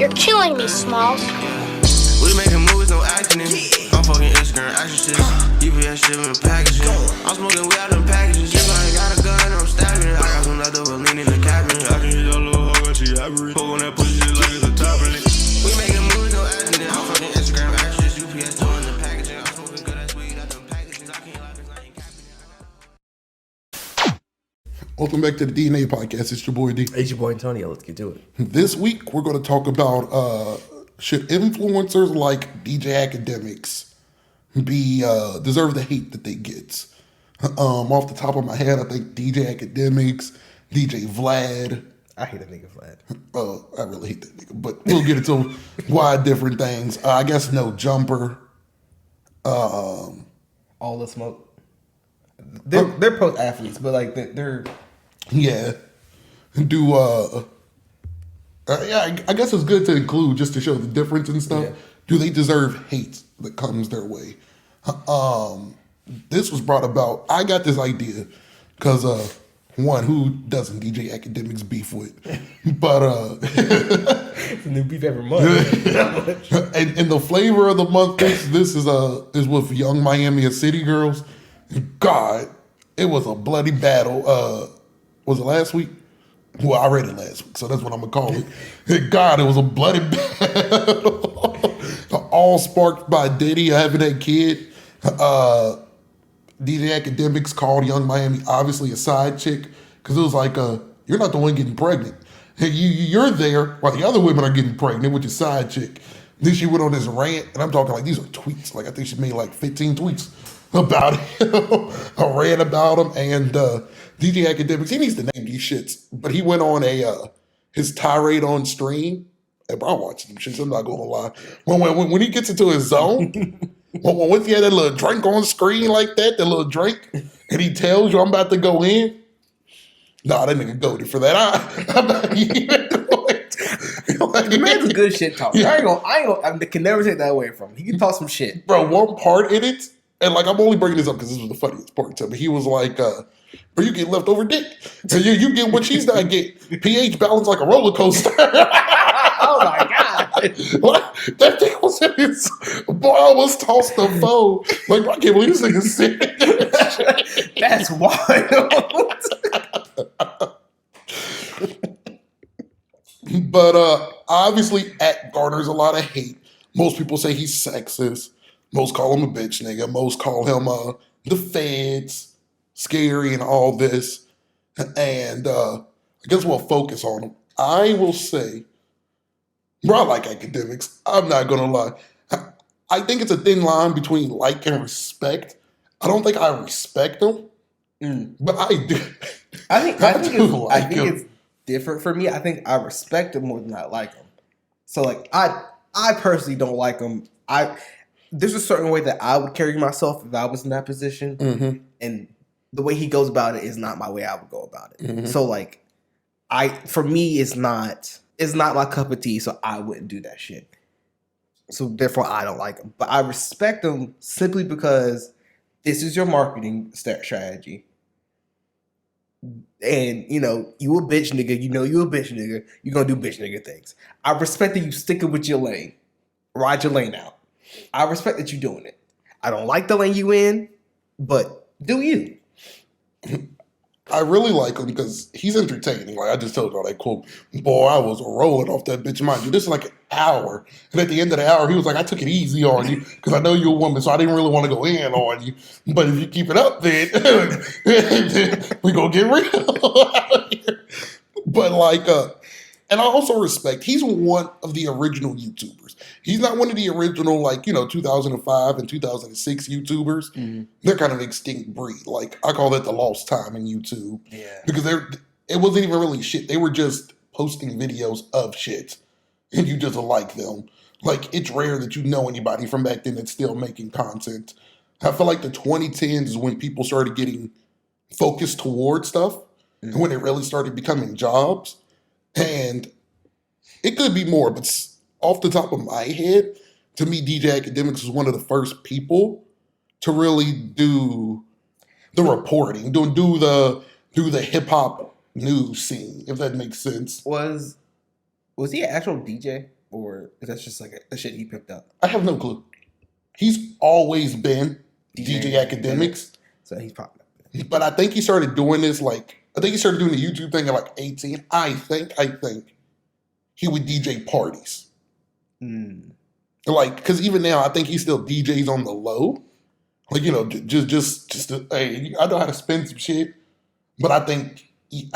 You're killing me, Smalls. We making movies, no acting in. I'm fucking Instagram action shit. UPS shipping packages. I'm smoking weed out them packages. If I ain't got a gun, I'm stabbing it. I got some leftover lean in the cabinet. I can hit your little hoe when she happy. Poke on that pussy shit like it's a top in it. We making movies, no acting in. I'm fucking Instagram action shit. UPS doing the packaging. I'm smoking good ass weed out them packages. I can't lie, 'cause I ain't capping it. Welcome back to the DNA podcast. It's your boy D. It's your boy Antonio. Let's get to it. This week we're going to talk about should influencers like DJ Akademiks be deserve the hate that they get. Off the top of my head, I think DJ Akademiks, DJ Vlad. I hate that nigga Vlad. I really hate that nigga, but we'll get into why different things. I guess No Jumper. All the smoke. They're post athletes, but like they're Yeah. Yeah, I guess it's good to include just to show the difference and stuff. Yeah. Do they deserve hate that comes their way? This was brought about. I got this idea because one, who doesn't DJ Akademiks beef with? But it's a new beef every month. and the flavor of the month this is with Young Miami City Girls. God, it was a bloody battle. Was it last week? Well, I read it last week, so that's what I'm gonna call it. God, it was a bloody battle. All sparked by Diddy having that kid. DJ Akademiks called Young Miami obviously a side chick because it was like, you're not the one getting pregnant. Hey, you're there while the other women are getting pregnant with your side chick. Then she went on this rant, and I'm talking like these are tweets. Like I think she made like 15 tweets about him, a rant about him, and DJ Akademiks, he needs to name these shits, but he went on his tirade on stream, and bro, I watched them shits, I'm not gonna lie. When he gets into his zone, once he had that little drink on screen like that little drink, and he tells you I'm about to go in, nah, that nigga goated for that. I'm not even going to. The man's a good shit talker. I can never take that away from him. He can talk some shit. Bro, one part in it, and like I'm only bringing this up because this was the funniest part to me. He was like, "Bro, you get leftover dick, so you get what she's not getting. pH balance like a roller coaster." Oh my god! What? That thing was in his. Boy, I almost tossed the phone. Like, I can't believe this nigga said that. That's wild. But obviously, at garners a lot of hate. Most people say he's sexist. Most call him a bitch nigga. Most call him the feds, scary, and all this. And I guess we'll focus on him. I will say, bro, I like Akademiks. I'm not gonna lie. I think it's a thin line between like and respect. I don't think I respect him, but I do. I think it's different for me. I think I respect him more than I like him. So like I personally don't like him. There's a certain way that I would carry myself if I was in that position, and the way he goes about it is not my way I would go about it. So like, for me, it's not my cup of tea. So I wouldn't do that shit. So therefore, I don't like him. But I respect him simply because this is your marketing strategy. And, you a bitch nigga. You a bitch nigga. You're going to do bitch nigga things. I respect that you sticking with your lane. Ride your lane out. I respect that you're doing it. I don't like the lane you in, but do you. I really like him because he's entertaining. Like I just told y'all that quote. Boy, I was rolling off that bitch. Mind you, this is like an hour. And at the end of the hour, he was like, I took it easy on you because I know you're a woman, so I didn't really want to go in on you. But if you keep it up, then we gonna get real out here. But like, and I also respect, he's one of the original YouTubers. He's not one of the original, 2005 and 2006 YouTubers. Mm-hmm. They're kind of an extinct breed. Like, I call that the lost time in YouTube. Yeah. Because it wasn't even really shit. They were just posting videos of shit. And you just like them. Like, it's rare that you know anybody from back then that's still making content. I feel like the 2010s is when people started getting focused towards stuff. Mm-hmm. And when it really started becoming jobs. And it could be more, but off the top of my head, to me, DJ Akademiks was one of the first people to really do the reporting, do the hip hop news scene, if that makes sense. Was he an actual DJ? or is that just like a shit he picked up? I have no clue. He's always been DJ Academics. So he's probably. But I think he started doing this I think he started doing the YouTube thing at like 18. I think he would DJ parties. Like, because even now, I think he still DJs on the low. Like, you know, just hey, I know how to spin some shit. But I think he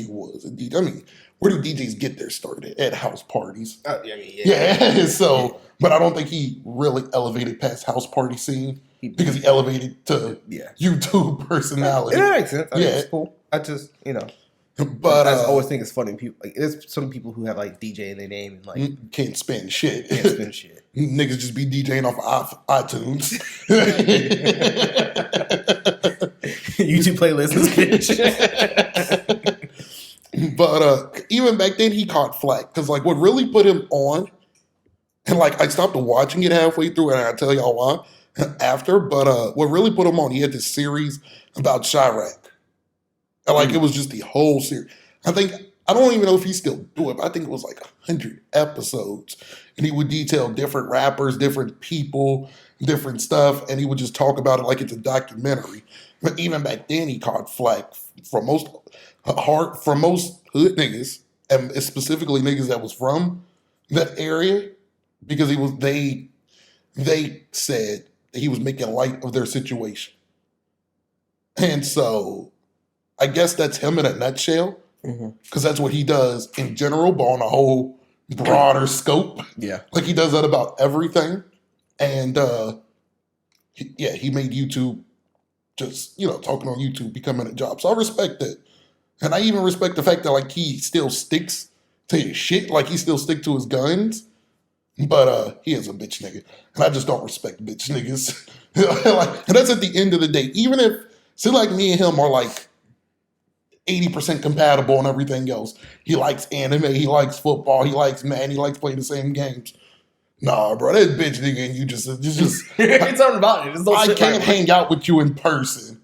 was a DJ. I mean, where do DJs get their start at house parties? Yeah. So, but I don't think he really elevated past house party scene because he elevated to YouTube personality. That makes sense. I mean, it's cool. I just, you know. But I always think it's funny. People like there's some people who have like DJ in their name and like can't spin shit. Niggas just be DJing off of iTunes. YouTube playlist is bitch. But even back then he caught flack because like what really put him on, and like I stopped watching it halfway through, and I'll tell y'all why after. But what really put him on, he had this series about Chirac. And like it was just the whole series. I don't even know if he still do it, but I think it was like 100 episodes. And he would detail different rappers, different people, different stuff, and he would just talk about it like it's a documentary. But even back then he caught flack from most hood niggas, and specifically niggas that was from that area, because they said that he was making light of their situation. And so I guess that's him in a nutshell, because that's what he does in general, but on a whole broader scope. Yeah. Like he does that about everything. And he made YouTube just, you know, talking on YouTube, becoming a job. So I respect it. And I even respect the fact that like he still sticks to his shit, like he still stick to his guns. But he is a bitch nigga. And I just don't respect bitch niggas. And that's at the end of the day. Even if, see, like me and him are like 80% compatible and everything else. He likes anime, he likes football, he likes Madden, he likes playing the same games. Nah, bro, that bitch nigga and you just it's something about it. I can't hang out with you in person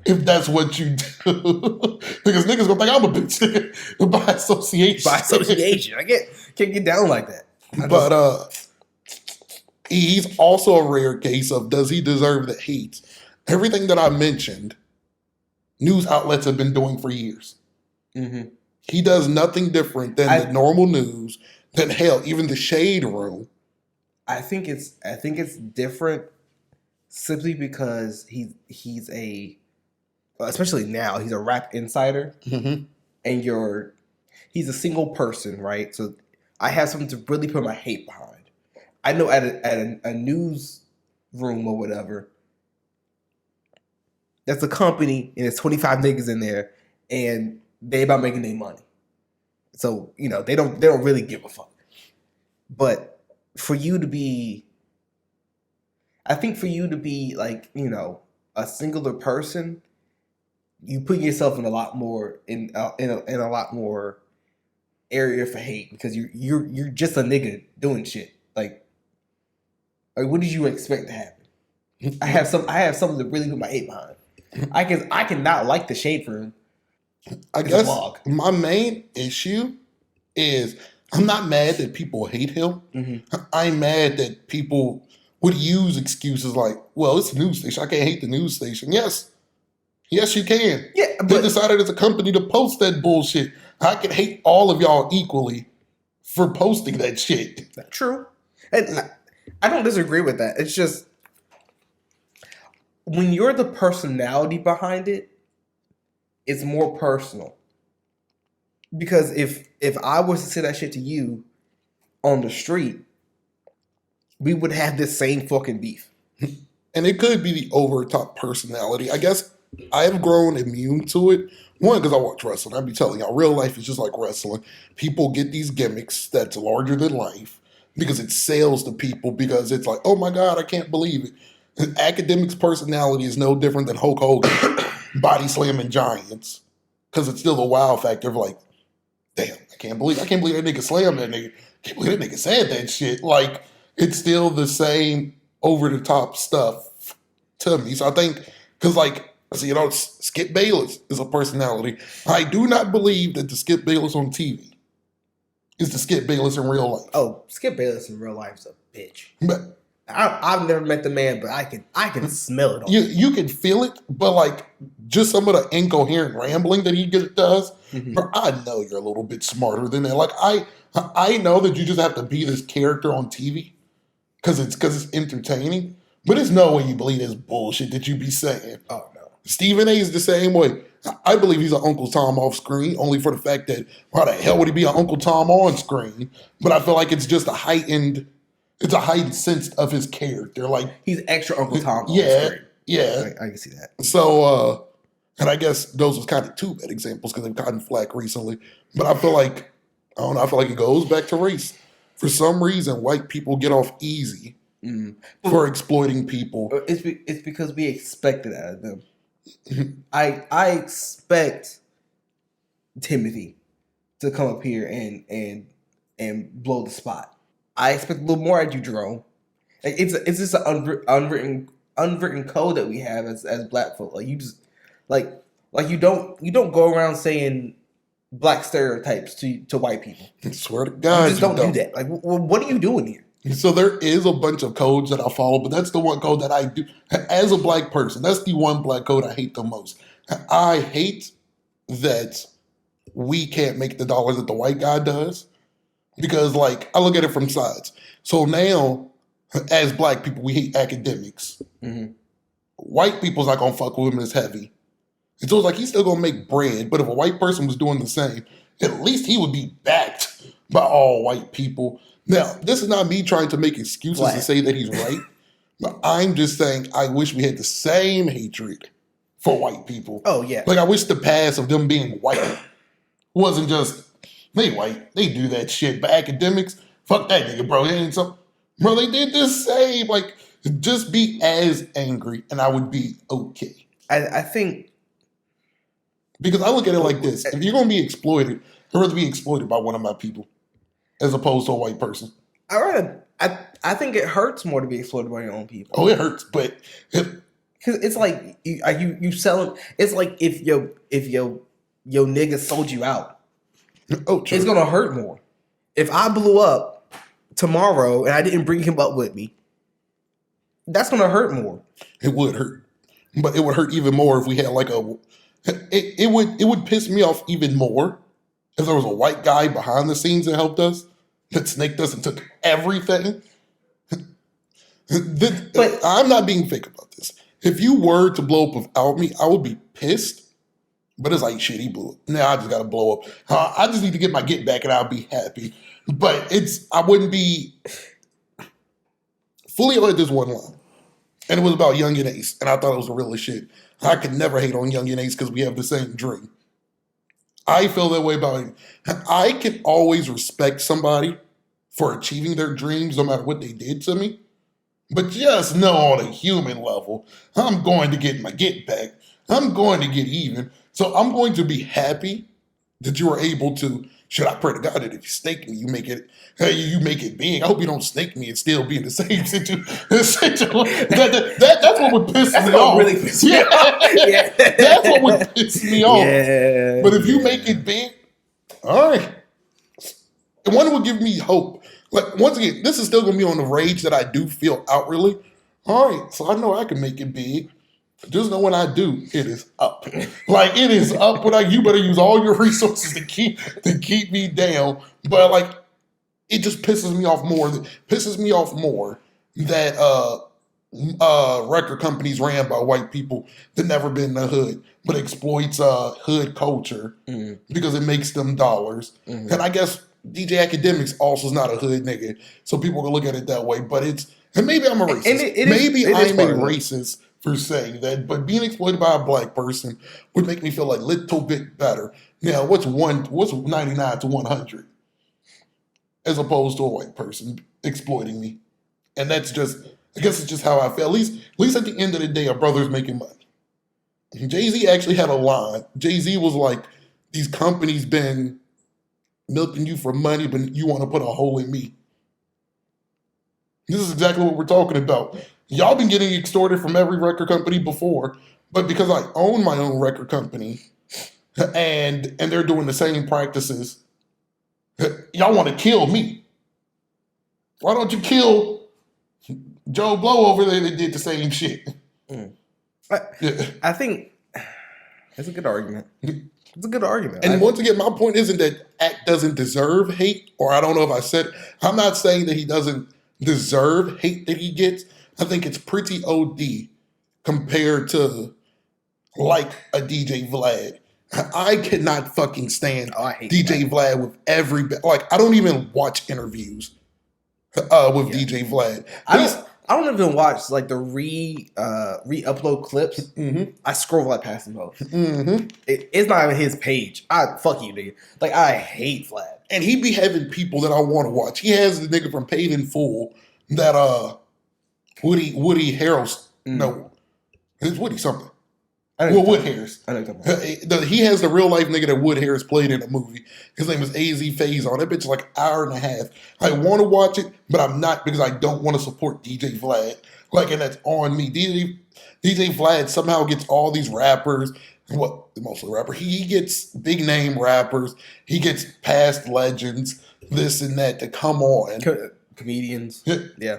if that's what you do. Because niggas gonna think I'm a bitch nigga by association. By association. I can't get down like that. But he's also a rare case of does he deserve the hate? Everything that I mentioned, news outlets have been doing for years. He does nothing different than the normal news, than hell, even the Shade Room. I think it's different simply because he's a, especially now, he's a rap insider, and he's a single person, right? So I have something to really put my hate behind. I know at a news room or whatever, that's a company and there's 25 niggas in there and they about making their money. So, you know, they don't really give a fuck. But for you to be, I think for you to be like, you know, a singular person, you put yourself in a lot more in a lot more area for hate because you're just a nigga doing shit. Like what did you expect to happen? I have something to really put my hate behind. I can not like the Shade Room. I guess my main issue is I'm not mad that people hate him. I'm mad that people would use excuses like, well, it's a news station. I can't hate the news station. Yes, you can. Yeah, but they decided as a company to post that bullshit. I can hate all of y'all equally for posting that shit. True. And I don't disagree with that. It's just when you're the personality behind it, it's more personal. Because if I was to say that shit to you on the street, we would have this same fucking beef. And it could be the over-top personality. I guess I have grown immune to it. One, because I watch wrestling. I'd be telling y'all, real life is just like wrestling. People get these gimmicks that's larger than life because it sells to people because it's like, oh my God, I can't believe it. And Akademiks' personality is no different than Hulk Hogan body slamming giants because it's still the wow factor of like, damn, I can't believe that nigga slammed that nigga. I can't believe that nigga said that shit. Like, it's still the same over-the-top stuff to me. So I think, because like, so, you know, Skip Bayless is a personality. I do not believe that the Skip Bayless on TV is the Skip Bayless in real life. Oh, Skip Bayless in real life is a bitch. But I've never met the man, but I can smell it on you can feel it, but like just some of the incoherent rambling that he does, bro, I know you're a little bit smarter than that. Like I know that you just have to be this character on TV because it's entertaining, but there's no way you believe this bullshit that you be saying. Oh no. Stephen A is the same way. I believe he's an Uncle Tom off screen, only for the fact that why the hell would he be an Uncle Tom on screen? But I feel like it's just a heightened sense of his character. Like he's extra Uncle Tom. Yeah, yeah. I can see that. So, and I guess those was kind of two bad examples because they've gotten flack recently. But I feel like I don't know. I feel like it goes back to race. For some reason, white people get off easy for exploiting people. It's because we expect it out of them. I expect Timothy to come up here and blow the spot. I expect a little more out of you, Jerome. Like it's just an unwritten code that we have as black folk. Like you just like you don't go around saying black stereotypes to white people. I swear to God, you just don't do that. Like what are you doing here? So there is a bunch of codes that I follow, but that's the one code that I do as a black person. That's the one black code I hate the most. I hate that we can't make the dollars that the white guy does because, like, I look at it from sides. So now, as black people, we hate academics. White people's not gonna fuck with him as heavy. And so it's like he's still gonna make bread, but if a white person was doing the same, at least he would be backed by all white people. Now, this is not me trying to make excuses to say that he's right, but I'm just saying I wish we had the same hatred for white people. Oh, yeah. Like, I wish the past of them being white wasn't just, they white, they do that shit, but academics, fuck that nigga, bro. He ain't some, bro, they did the same. Like, just be as angry and I would be okay. I think... Because I look at it like this. If you're going to be exploited, I'd rather be exploited by one of my people as opposed to a white person. I think it hurts more to be exploited by your own people. Oh, it hurts, but because it's like you selling. It's like if your nigga sold you out. Oh, true. It's gonna hurt more. If I blew up tomorrow and I didn't bring him up with me, that's gonna hurt more. It would hurt, but it would hurt even more if we had like a. It would piss me off even more if there was a white guy behind the scenes that helped us, that snaked us and took everything. But I'm not being fake about this. If you were to blow up without me, I would be pissed. But it's like, shit, he blew up. Now I just got to blow up. I just need to get my get back and I'll be happy. But I wouldn't be... Fully read this one line. And it was about Young and Ace. And I thought it was the realest shit. I could never hate on Young and Ace because we have the same dream. I feel that way about him. I can always respect somebody for achieving their dreams no matter what they did to me. But just know on a human level, I'm going to get my get back. I'm going to get even. So I'm going to be happy that you were able to, should I pray to God that if you snake me, you make it big. I hope you don't snake me and still be in the same situation. That's what would piss me off. Really piss me off. Yeah. That's what would piss me off. Yeah, but if you make it big, all right. And one would give me hope. Like, once again, this is still going to be on the rage that I do feel outwardly. All right, so I know I can make it big. Just know when I do, it is up. Like, it is up. But like, you better use all your resources to keep me down. But like, it just pisses me off more that record companies ran by white people that never been in the hood, but exploits hood culture because it makes them dollars. And I guess DJ Akademiks also is not a hood nigga, so people can look at it that way. But and maybe I'm a racist. Maybe I'm a racist for saying that, but being exploited by a black person would make me feel like a little bit better. Now, what's 99 to 100 as opposed to a white person exploiting me? And that's just, I guess it's just how I feel. At least at the end of the day, our brother's making money. Jay-Z actually had a line. Jay-Z was like, these companies been milking you for money, but you want to put a hole in me. This is exactly what we're talking about. Y'all been getting extorted from every record company before, but because I own my own record company and they're doing the same practices Y'all want to kill me. Why don't you kill Joe Blow over there that did the same shit? I think it's a good argument. It's a good argument. And once again, my point isn't that Act doesn't deserve hate, or I don't know if I said, I'm not saying that he doesn't deserve hate that he gets. I think it's pretty OD compared to like a DJ Vlad. I cannot fucking stand I hate DJ Vlad with every, like, I don't even watch interviews with DJ Vlad. I don't even watch like the re-upload clips. Mm-hmm. I scroll right past them both. Mm-hmm. It's not even his page. Fuck you, nigga. Like I hate Vlad. And he be having people that I want to watch. He has the nigga from Paid in Full that Woody Harrelson. No, it's Woody something. Wood Harris. I know what you're talking about. He has the real life nigga that Wood Harris played in a movie. His name is AZ Faison. That bitch is like an hour and a half. I want to watch it, but I'm not because I don't want to support DJ Vlad. Like, and that's on me. DJ Vlad somehow gets all these rappers. Mostly rapper. He gets big name rappers. He gets past legends, this and that to come on. Comedians. Yeah.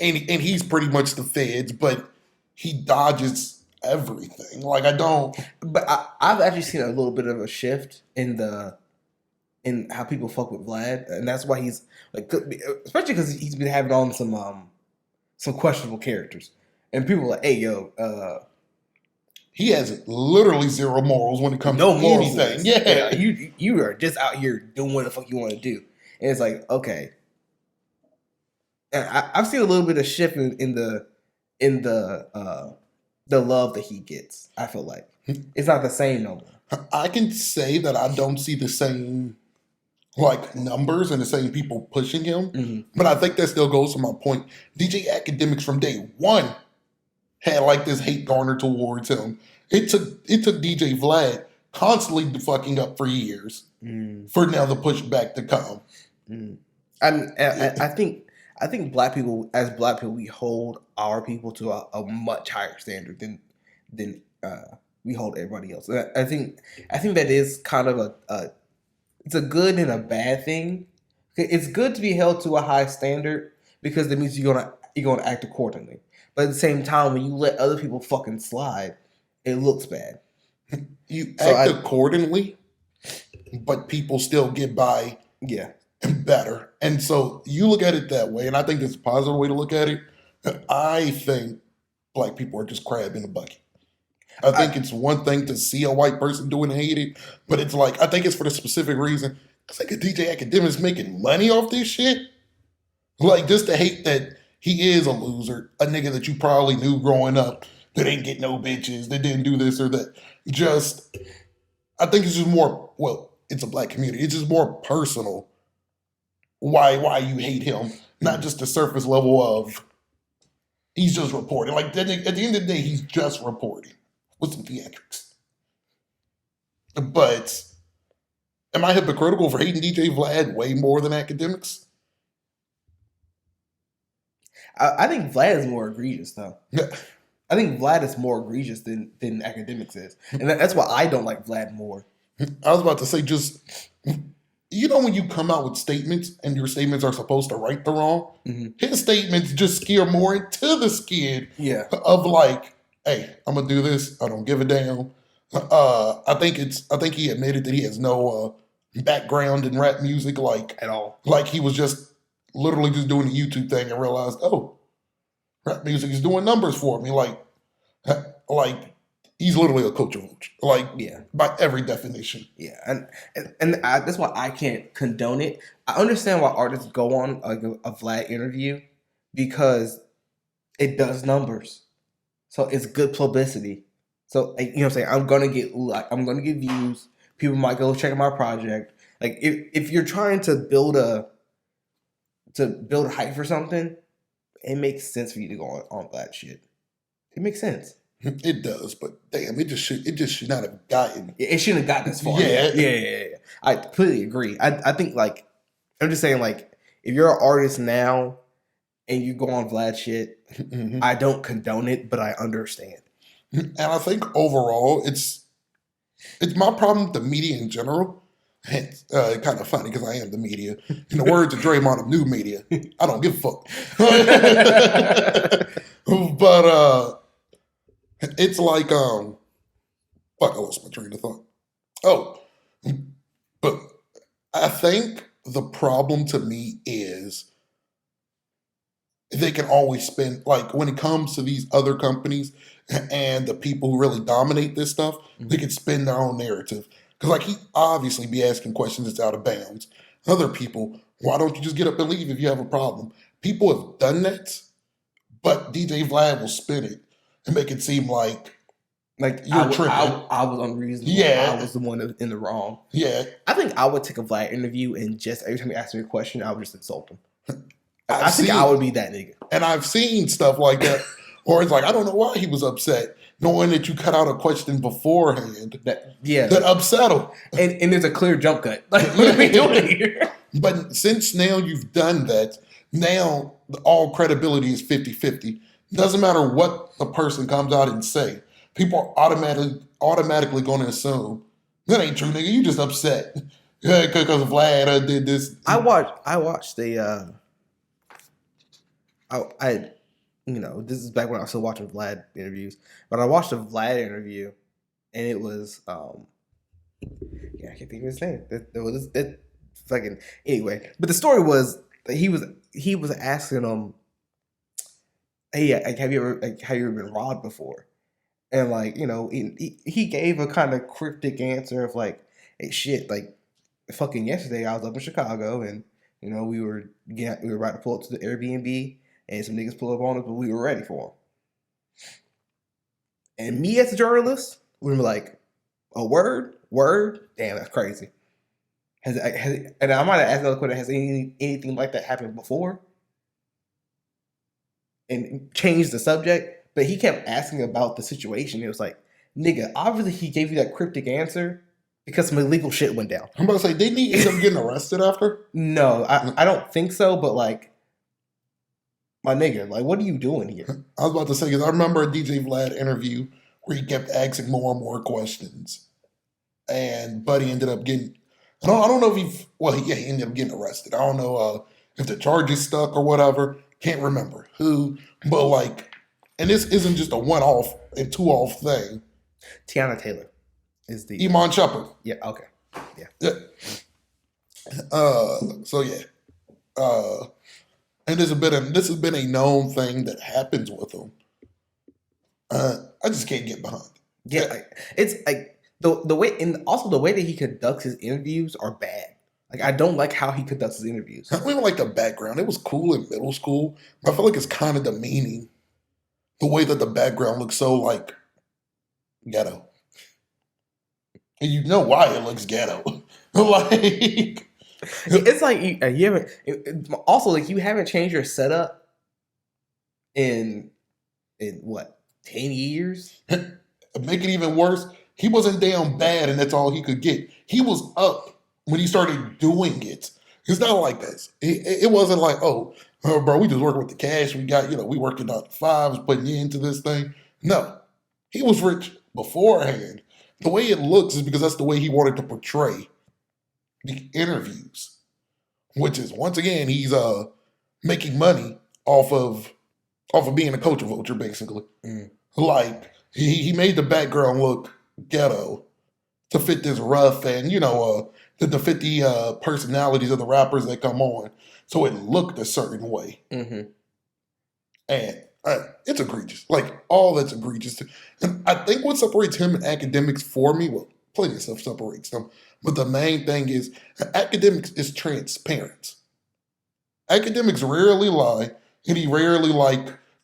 And he's pretty much the feds, but he dodges everything. Like, I don't. But I've actually seen a little bit of a shift in how people fuck with Vlad, and that's why he's like, especially because he's been having on some questionable characters, and people are like, hey, yo, he has literally zero morals when it comes to anything. Yeah, you are just out here doing what the fuck you want to do, and it's like, okay. And I've seen a little bit of shift in the love that he gets. I feel like it's not the same no more. I can say that I don't see the same like numbers and the same people pushing him, but I think that still goes to my point. DJ Akademiks from day one had like this hate garnered towards him. It took DJ Vlad constantly fucking up for years for now the pushback to come. I think black people, we hold our people to a much higher standard than we hold everybody else. I think that is kind of it's a good and a bad thing. It's good to be held to a high standard because that means you're gonna act accordingly. But at the same time, when you let other people fucking slide, it looks bad. You act accordingly, but people still get by. Yeah. Better. And so you look at it that way, and I think it's a positive way to look at it. I think black people are just crab in a bucket. I think it's one thing to see a white person doing and hate it, but it's like, I think it's for the specific reason. It's like a DJ Akademiks making money off this shit. Like, just to hate that he is a loser, a nigga that you probably knew growing up that ain't get no bitches, that didn't do this or that. Just, I think it's just more, well, it's a black community. It's just more personal. Why you hate him, not just the surface level of he's just reporting. Like, at the end of the day, he's just reporting with some theatrics. But am I hypocritical for hating DJ Vlad way more than Akademiks? I think Vlad is more egregious, though. I think Vlad is more egregious than Akademiks is, and that's why I don't like Vlad more. I was about to say, just, you know, when you come out with statements and your statements are supposed to right the wrong, his statements just steer more into the skid of like, hey, I'm gonna do this. I don't give a damn. I think he admitted that he has no background in rap music, like at all. Like he was just literally just doing a YouTube thing and realized, oh, rap music is doing numbers for me. Like he's literally a coach of roach. Like, by every definition. Yeah, and that's why I can't condone it. I understand why artists go on a Vlad interview because it does numbers. So it's good publicity. So, you know what I'm saying? I'm gonna get views. People might go check out my project. Like, if you're trying to build a hype for something, it makes sense for you to go on that shit. It makes sense. It does, but damn, it just should not have gotten. It shouldn't have gotten this far. Yeah. I completely agree. I think, like, I'm just saying, like, if you're an artist now and you go on Vlad shit, I don't condone it, but I understand. And I think overall, it's my problem with the media in general. Hence, kind of funny because I am the media. In the words of Draymond of new media, I don't give a fuck. But it's like, fuck, I lost my train of thought. Oh, but I think the problem to me is they can always spend, like, when it comes to these other companies and the people who really dominate this stuff, they can spin their own narrative. Because, like, he obviously be asking questions that's out of bounds. Other people, why don't you just get up and leave if you have a problem? People have done that, but DJ Vlad will spin it and make it seem like you're tripping. I was unreasonable. Yeah. I was the one in the wrong. Yeah. I think I would take a Vlad interview and just every time he asked me a question, I would just insult him. I think I would be that nigga. And I've seen stuff like that. Or it's like, I don't know why he was upset, knowing that you cut out a question beforehand that upset him. And there's a clear jump cut. Like, what are we doing here? But since now you've done that, now all credibility is 50-50. Doesn't matter what a person comes out and say. People are automatically going to assume, that ain't true, nigga. You just upset. Because Vlad did this. I watched the... this is back when I was still watching Vlad interviews, but I watched a Vlad interview, and it was, I can't think of his name. It fucking anyway. But the story was that he was asking him, "Hey, like, have you ever been robbed before?" And like, he gave a kind of cryptic answer of like, "Hey, shit, like, fucking yesterday I was up in Chicago, and we were about to pull up to the Airbnb." And some niggas pull up on us, but we were ready for them. And me as a journalist, we were like, a word? Damn, that's crazy. And I might have asked another question, has anything like that happened before? And changed the subject, but he kept asking about the situation. It was like, nigga, obviously he gave you that cryptic answer because some illegal shit went down. I'm about to say, didn't he end up getting arrested after? No, I don't think so, but like, my nigga, like, what are you doing here? I was about to say, because I remember a DJ Vlad interview where he kept asking more and more questions. And Buddy ended up getting, I don't know if he ended up getting arrested. I don't know if the charges stuck or whatever. Can't remember who. But like, and this isn't just a one-off and two-off thing. Tiana Taylor is the... Iman Shumpert. Yeah, okay. Yeah. So yeah. And this has been a known thing that happens with him. I just can't get behind it. Yeah, it's like the way, and also the way that he conducts his interviews are bad. Like, I don't like how he conducts his interviews. I don't even like the background. It was cool in middle school, but I feel like it's kind of demeaning. The way that the background looks so like ghetto, and you know why it looks ghetto. Like. It's like you haven't. Also, like, you haven't changed your setup in what, 10 years? Make it even worse. He wasn't down bad, and that's all he could get. He was up when he started doing it. It's not like this. It wasn't like, oh, bro, we just working with the cash we got. We working out the fives, putting you into this thing. No, he was rich beforehand. The way it looks is because that's the way he wanted to portray the interviews, which is, once again, he's making money off of being a culture vulture, basically. Like, he made the background look ghetto to fit this rough and to fit the personalities of the rappers that come on, so it looked a certain way. And it's egregious. Like, all that's egregious. And I think what separates him and Akademiks for me, well, plenty of stuff separates them. But the main thing is, Akademiks is transparent. Akademiks rarely lie, and he rarely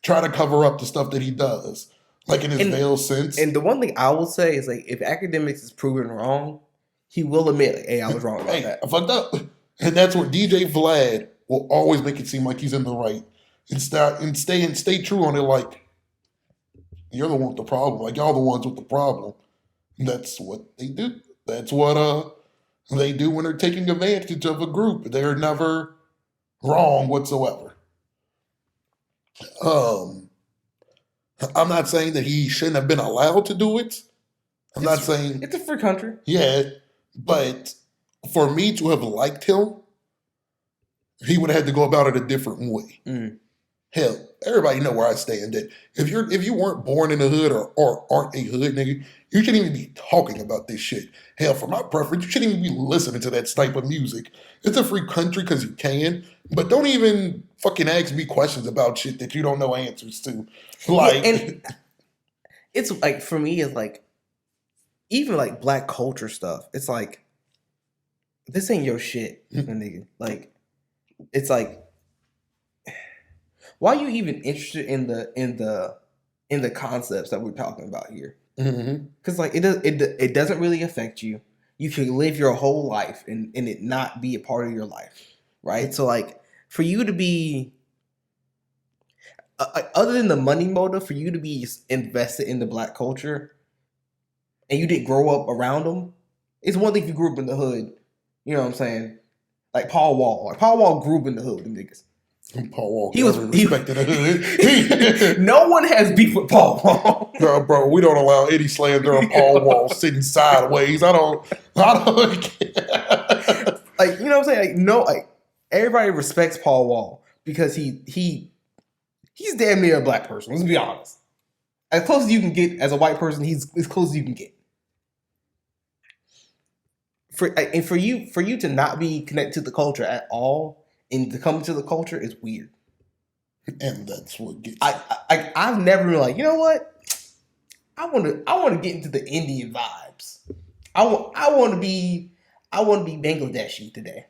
try to cover up the stuff that he does, like in his veiled sense. And the one thing I will say is, like, if Akademiks is proven wrong, he will admit, like, hey, I was wrong about that. I fucked up. And that's what DJ Vlad will always make it seem like he's in the right, and stay true on it. Like, you're the one with the problem. Like, y'all the ones with the problem. And that's what they do. That's what they do when they're taking advantage of a group. They're never wrong whatsoever. I'm not saying that he shouldn't have been allowed to do it. I'm not saying it's a free country. Yeah, but for me to have liked him, he would have had to go about it a different way. Mm. Hell, everybody know where I stand. That if you weren't born in the hood or aren't a hood nigga, you shouldn't even be talking about this shit. Hell, for my preference, you shouldn't even be listening to that type of music. It's a free country because you can, but don't even fucking ask me questions about shit that you don't know answers to. Like, Yeah, and it's like for me, it's like even like black culture stuff. It's like this ain't your shit, nigga. Like it's like. Why are you even interested in the concepts that we're talking about here? Because like it doesn't really affect you. You can live your whole life and it not be a part of your life, right? So like for you to be other than the money motive, for you to be invested in the black culture and you didn't grow up around them, it's one thing if you grew up in the hood. You know what I'm saying? Like Paul Wall. Like Paul Wall grew up in the hood, them niggas. Paul Wall, he respected the hood. No one has beef with Paul Wall. No, bro, we don't allow any slander on Paul Wall sitting sideways. I don't like, you know what I'm saying? Like, no, like everybody respects Paul Wall because he's damn near a black person. Let's be honest. As close as you can get as a white person, he's as close as you can get. For you to not be connected to the culture at all and to come to the culture is weird. And that's what gets. I've never been like, you know what? I want to get into the Indian vibes. I want to be Bangladeshi today.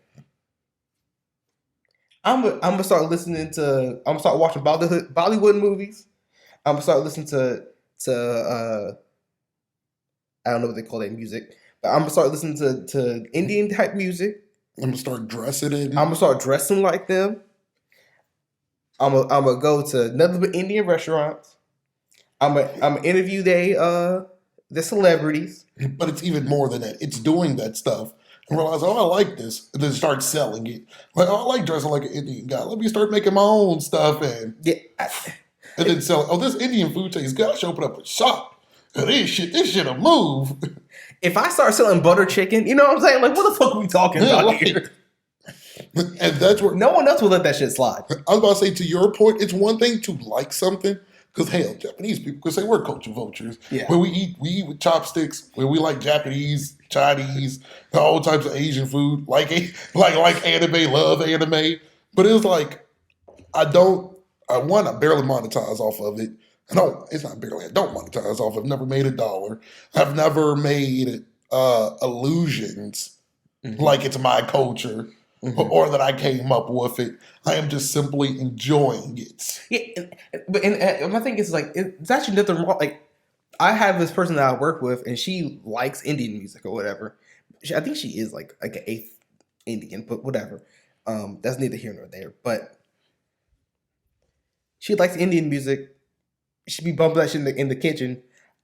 I'm gonna start watching Bollywood movies. I'm gonna start listening to I don't know what they call that music, but I'm gonna start listening to Indian type music. I'm gonna start dressing it. I'm gonna start dressing like them. I'm gonna go to nothing but Indian restaurants. I'm gonna interview the celebrities. But it's even more than that. It's doing that stuff and realize, oh, I like this, and then start selling it. Like, oh, I like dressing like an Indian guy. Let me start making my own stuff and then sell. Oh, this Indian food tastes good. I should open up a shop. And this shit'll move. If I start selling butter chicken, you know what I'm saying? Like, what the fuck are we talking about here? And that's where no one else will let that shit slide. I was about to say, to your point, it's one thing to like something, because hell, Japanese people could say we're culture vultures. Yeah. Where we eat with chopsticks, where we like Japanese, Chinese, all types of Asian food, like anime, love anime. But it's like I barely monetize off of it. I don't monetize off. I've never made $1. I've never made illusions like it's my culture or that I came up with it. I am just simply enjoying it. Yeah, but my thing is like it's actually nothing wrong. Like I have this person that I work with, and she likes Indian music or whatever. I think she is like an eighth Indian, but whatever. That's neither here nor there. But she likes Indian music. She be bumping that shit in the kitchen.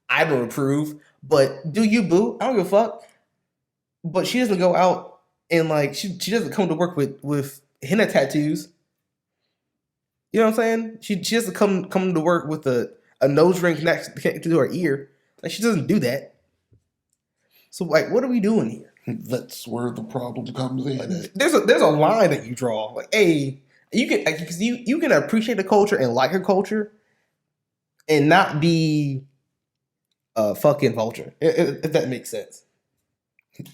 I don't approve, but do you, boo? I don't give a fuck. But she doesn't go out and like she doesn't come to work with henna tattoos. You know what I'm saying? She doesn't come to work with a nose ring connected to her ear. Like she doesn't do that. So like, what are we doing here? That's where the problem comes in. There's a line that you draw. Like, hey, you can because you can appreciate the culture and like her culture. And not be a fucking vulture, if that makes sense.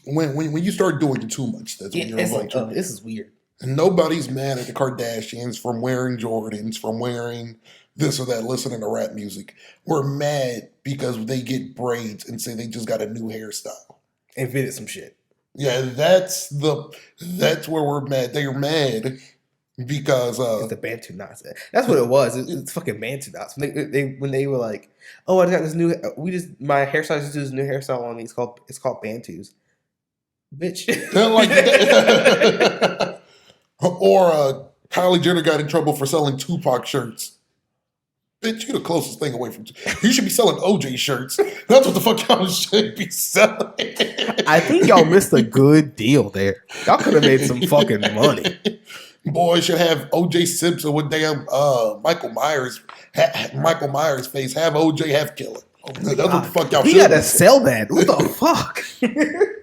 When you start doing too much, that's when you're a vulture. Like, this is weird. And nobody's mad at the Kardashians from wearing Jordans, from wearing this or that, listening to rap music. We're mad because they get braids and say they just got a new hairstyle. Invented some shit. Yeah, that's where we're mad. They're mad because it's the Bantu knots. That's what it was. It's fucking Bantu knots. When they were like, oh, I got this new. My hairstylist just do this new hairstyle on me. It's called Bantus. Bitch. Or Kylie Jenner got in trouble for selling Tupac shirts. Bitch, you the closest thing away from. You should be selling OJ shirts. That's what the fuck y'all should be selling. I think y'all missed a good deal there. Y'all could have made some fucking money. Boy, should have OJ Simpson with damn Michael Myers face. Have OJ have kill it. That's what the fuck y'all should. He gotta sell that. What the fuck?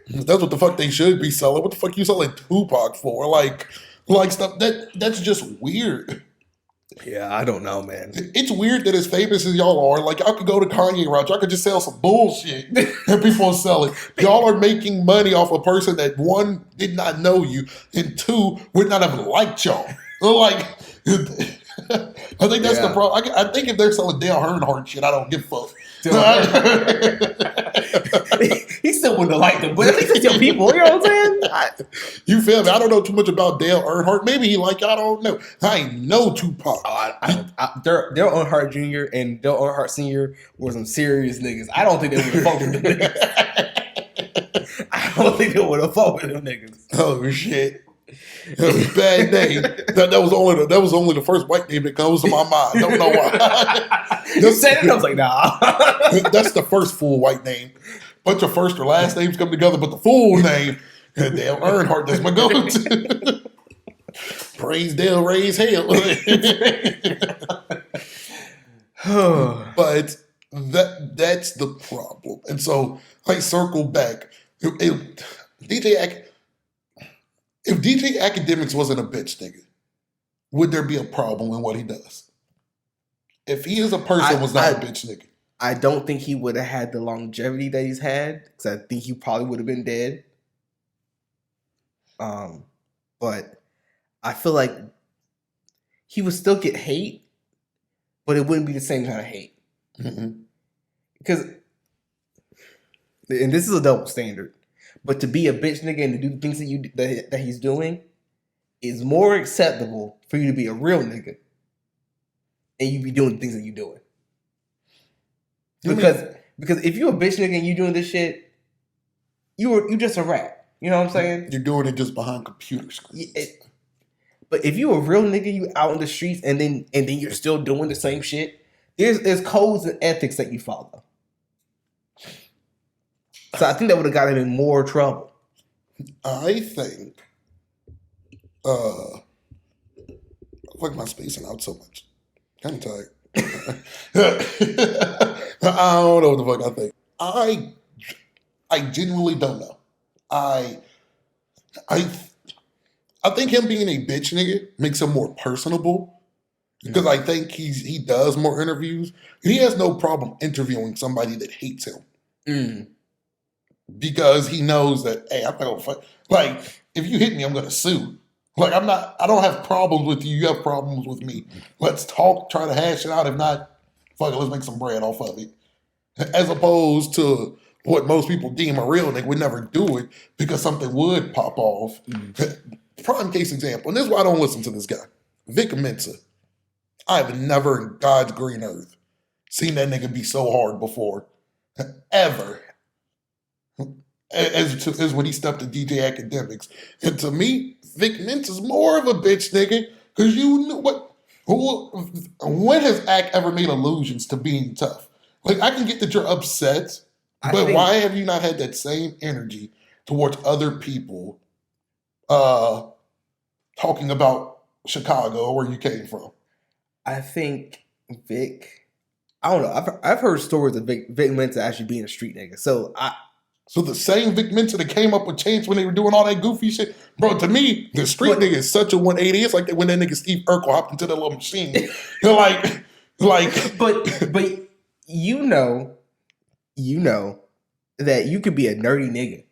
That's what the fuck they should be selling. What the fuck you selling Tupac for? Like stuff that's just weird. Yeah, I don't know, man. It's weird that as famous as y'all are, like, y'all could go to Kanye route. Y'all could just sell some bullshit and people will sell it. Y'all are making money off a person that, one, did not know you, and two, would not have liked y'all. Like, I think that's the problem. I think if they're selling Dale Earnhardt shit, I don't give a fuck. He still wouldn't have liked them, but at least it's your people. You know what I'm saying? You feel me? I don't know too much about Dale Earnhardt. Maybe he like, I don't know. I ain't know Tupac. Dale Earnhardt Jr. and Dale Earnhardt Sr. were some serious niggas. I don't think they would have fucked with them niggas. I don't think they would have fucked with them niggas. Oh shit. That was a bad name. That was only the first white name that comes to my mind. Don't know why. You said it, I was like, nah. That's the first full white name. Bunch of first or last names come together, but the full name, Dale Earnhardt, that's my go-to. Praise Dale, raise hell. But that's the problem. And so I circle back. If DJ Akademiks wasn't a bitch nigga, would there be a problem in what he does? If he as a person was not a bitch nigga. I don't think he would have had the longevity that he's had, because I think he probably would have been dead. But I feel like he would still get hate, but it wouldn't be the same kind of hate. Because, and this is a double standard, but to be a bitch nigga and to do the things that he's doing is more acceptable for you to be a real nigga and you be doing the things that you're doing. Because if you a bitch nigga and you doing this shit, you just a rat. You know what I'm saying? You're doing it just behind computer screens. But if you a real nigga, you out in the streets and then you're still doing the same shit, there's codes and ethics that you follow. So I think that would have got him in more trouble. I think fuck my spacing out so much. Kind of tired. I don't know what the fuck I think. I genuinely don't know. I think him being a bitch nigga makes him more personable, because I think he does more interviews. And he has no problem interviewing somebody that hates him. Because he knows that, hey, I'm not gonna fight. Like, if you hit me, I'm gonna sue. Like, I don't have problems with you. You have problems with me. Let's talk, try to hash it out. If not, fuck it, let's make some bread off of it. As opposed to what most people deem a real nigga would never do it because something would pop off. Prime case example, and this is why I don't listen to this guy. Vic Mensa. I have never in God's green earth seen that nigga be so hard before. Ever. As when he stepped to DJ Akademiks. And to me, Vic Mensa's more of a bitch nigga, because you know what? When has Ak ever made allusions to being tough? Like, I can get that you're upset, but why have you not had that same energy towards other people talking about Chicago or where you came from? I think Vic, I don't know. I've heard stories of Vic Mensa actually being a street nigga. So the same Vic Mensa that came up with Chance when they were doing all that goofy shit. Bro, to me, the street nigga is such a 180. It's like when that nigga Steve Urkel hopped into that little machine. They're like. But you know that you could be a nerdy nigga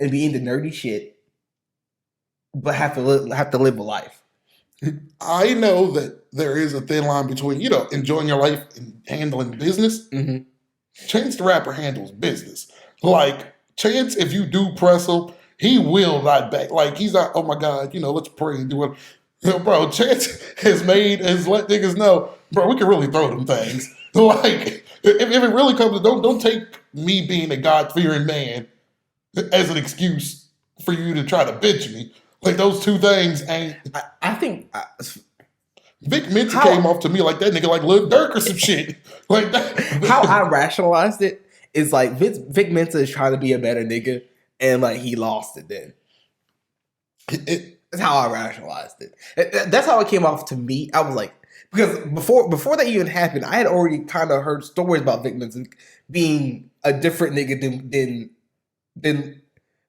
and be into nerdy shit, but have to live a life. I know that there is a thin line between, enjoying your life and handling business. Mm-hmm. Chance the Rapper handles business. Like, Chance, if you do press him, he will not back. Like, he's not, oh my God, let's pray and do it. Bro, Chance has let niggas know, bro, we can really throw them things. Like, if it really comes to, don't take me being a God-fearing man as an excuse for you to try to bitch me. Like, those two things ain't. I think Vic Mensa came off to me like that nigga like Lil Durk or some shit. Like that. How I rationalized it is like Vic Mensa is trying to be a better nigga, and like he lost it then. That's how I rationalized it. That's how it came off to me. I was like, because before that even happened, I had already kind of heard stories about Vic Mensa being a different nigga than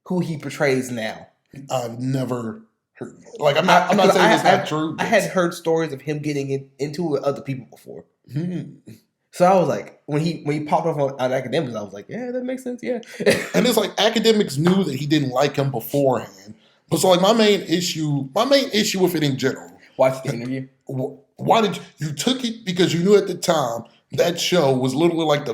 who he portrays now. I've never heard. Like, I'm not saying it's not true. I had heard stories of him getting into it with other people before. Hmm. So I was like, when he popped off on Academics, I was like, yeah, that makes sense, yeah. And it's like Academics knew that he didn't like him beforehand. But so like my main issue with it in general. Watch the interview. Why did you took it because you knew at the time that show was literally like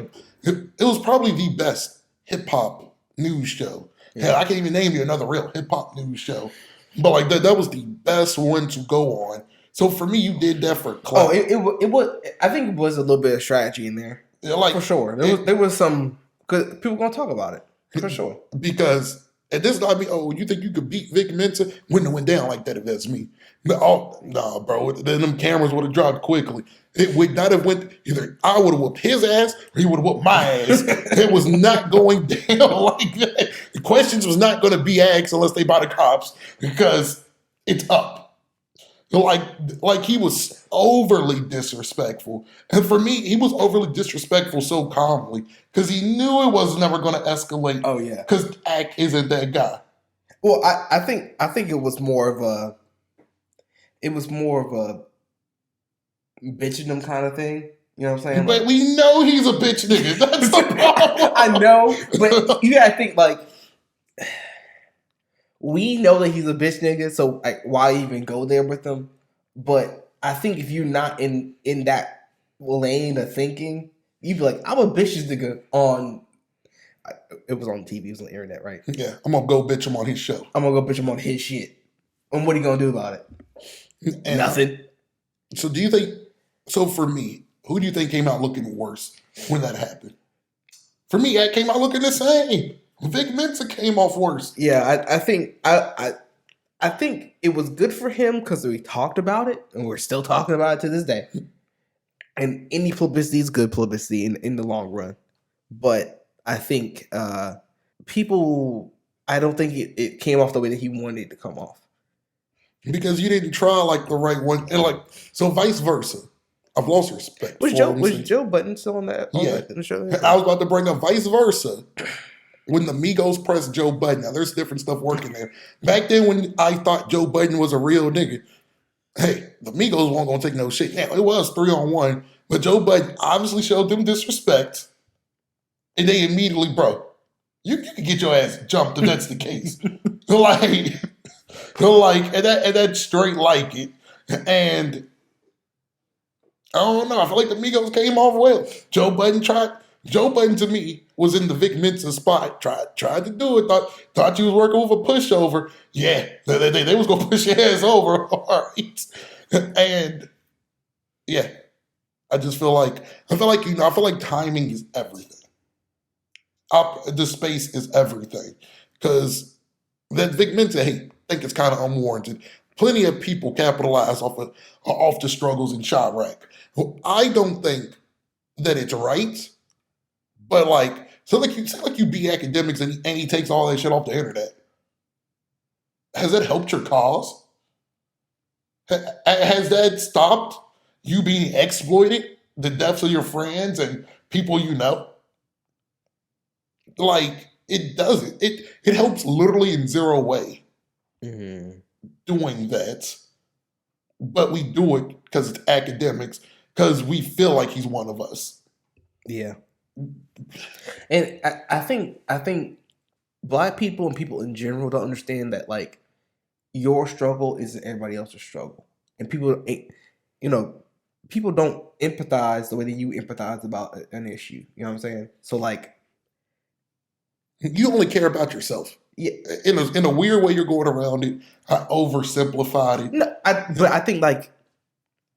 it was probably the best hip hop news show. Yeah. Hell, I can't even name you another real hip hop news show. But like that was the best one to go on. So for me, you did that for clout. Oh, it was. I think it was a little bit of strategy in there, like for sure. There was some because people gonna talk about it for sure. Because and this not me. Oh, you think you could beat Vic Mensa? Wouldn't have went down like that if that's me. No, nah, bro. Then them cameras would have dropped quickly. It would not have went. Either I would have whooped his ass or he would have whooped my ass. It was not going down like that. The questions was not going to be asked unless they by the cops because it's up. Like he was overly disrespectful. And for me, he was overly disrespectful so calmly because he knew it was never going to escalate. Oh yeah, because Ak isn't that guy. Well, I think it was more of a bitching them kind of thing. You know what I'm saying? But we know he's a bitch nigga. That's the problem. I know, but you gotta think like we know that he's a bitch nigga, so like why even go there with him? But I think if you're not in that lane of thinking, you'd be like, I'm a bitch nigga on. It was on TV, it was on the internet, right? Yeah, I'm gonna go bitch him on his show. I'm gonna go bitch him on his shit. And what are you gonna do about it? And nothing. So do you think? So for me, who do you think came out looking worse when that happened? For me, I came out looking the same. Vic Mensa came off worse. Yeah, I think I think it was good for him because we talked about it and we're still talking about it to this day. And any publicity is good publicity in the long run. But I think people, I don't think it came off the way that he wanted it to come off. Because you didn't try like the right one. And like, so vice versa. I've lost respect. Was Joe Budden still on that? Yeah. On the show? I was about to bring up vice versa. When the Migos pressed Joe Budden, now there's different stuff working there. Back then, when I thought Joe Budden was a real nigga, hey, the Migos weren't gonna take no shit. Now it was 3-on-1, but Joe Budden obviously showed them disrespect, and they immediately, bro, you can get your ass jumped if that's the case. like, and that straight like it, and I don't know. I feel like the Migos came off well. Joe Budden to me was in the Vic Mensa spot. Tried to do it. Thought you was working with a pushover. Yeah, they was gonna push your ass over. All right, and yeah, I feel like timing is everything. The space is everything because that Vic Mensa hate, I think it's kind of unwarranted. Plenty of people capitalize off the struggles in Chirac. Well, I don't think that it's right. But like, so like you be Academics and he takes all that shit off the internet. Has that helped your cause? Has that stopped you being exploited, the deaths of your friends and people you know? Like, it doesn't. It helps literally in zero way doing that. But we do it because it's Academics, because we feel like he's one of us. Yeah. And I think Black people and people in general don't understand that like your struggle isn't everybody else's struggle, and people don't empathize the way that you empathize about an issue. You know what I'm saying? So like, you only care about yourself. Yeah. In a weird way, you're going around it. I oversimplified it. No, but I think like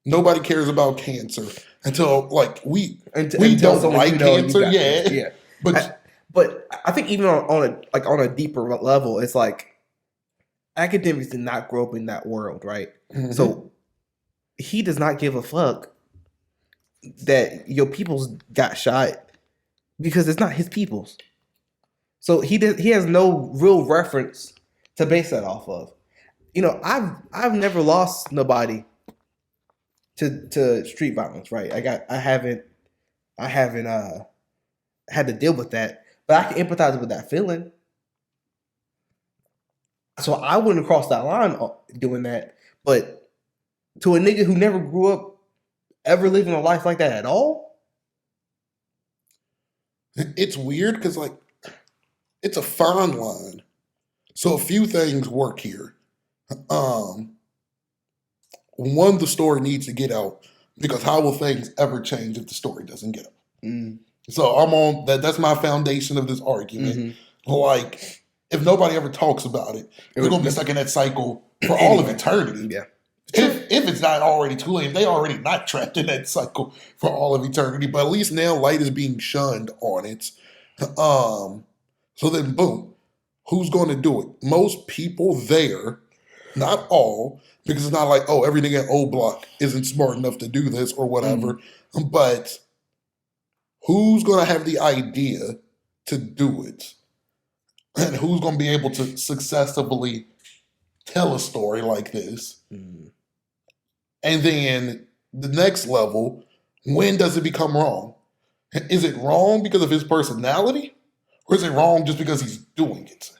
nobody cares about cancer until like we until don't like cancer. Yeah, yeah. But I think even on a deeper level, it's like Academics did not grow up in that world, right? Mm-hmm. So he does not give a fuck that your peoples got shot because it's not his peoples. So he has no real reference to base that off of. You know, I've never lost nobody to street violence, right? I haven't had to deal with that, but I can empathize with that feeling. So I wouldn't cross that line doing that. But to a nigga who never grew up ever living a life like that at all, it's weird because like it's a fine line. So a few things work here. One, the story needs to get out because how will things ever change if the story doesn't get out? So I'm on that. That's my foundation of this argument. Like, if nobody ever talks about it, we're gonna be stuck in that cycle for all of eternity. Yeah. If it's not already too late, if they already not trapped in that cycle for all of eternity. But at least now light is being shunned on it. So then, boom, who's going to do it? Most people there, not all, because it's not like, oh, everything at O Block isn't smart enough to do this or whatever. But who's going to have the idea to do it? And who's going to be able to successfully tell a story like this? And then the next level, when does it become wrong? Is it wrong because of his personality? Or is it wrong just because he's doing it?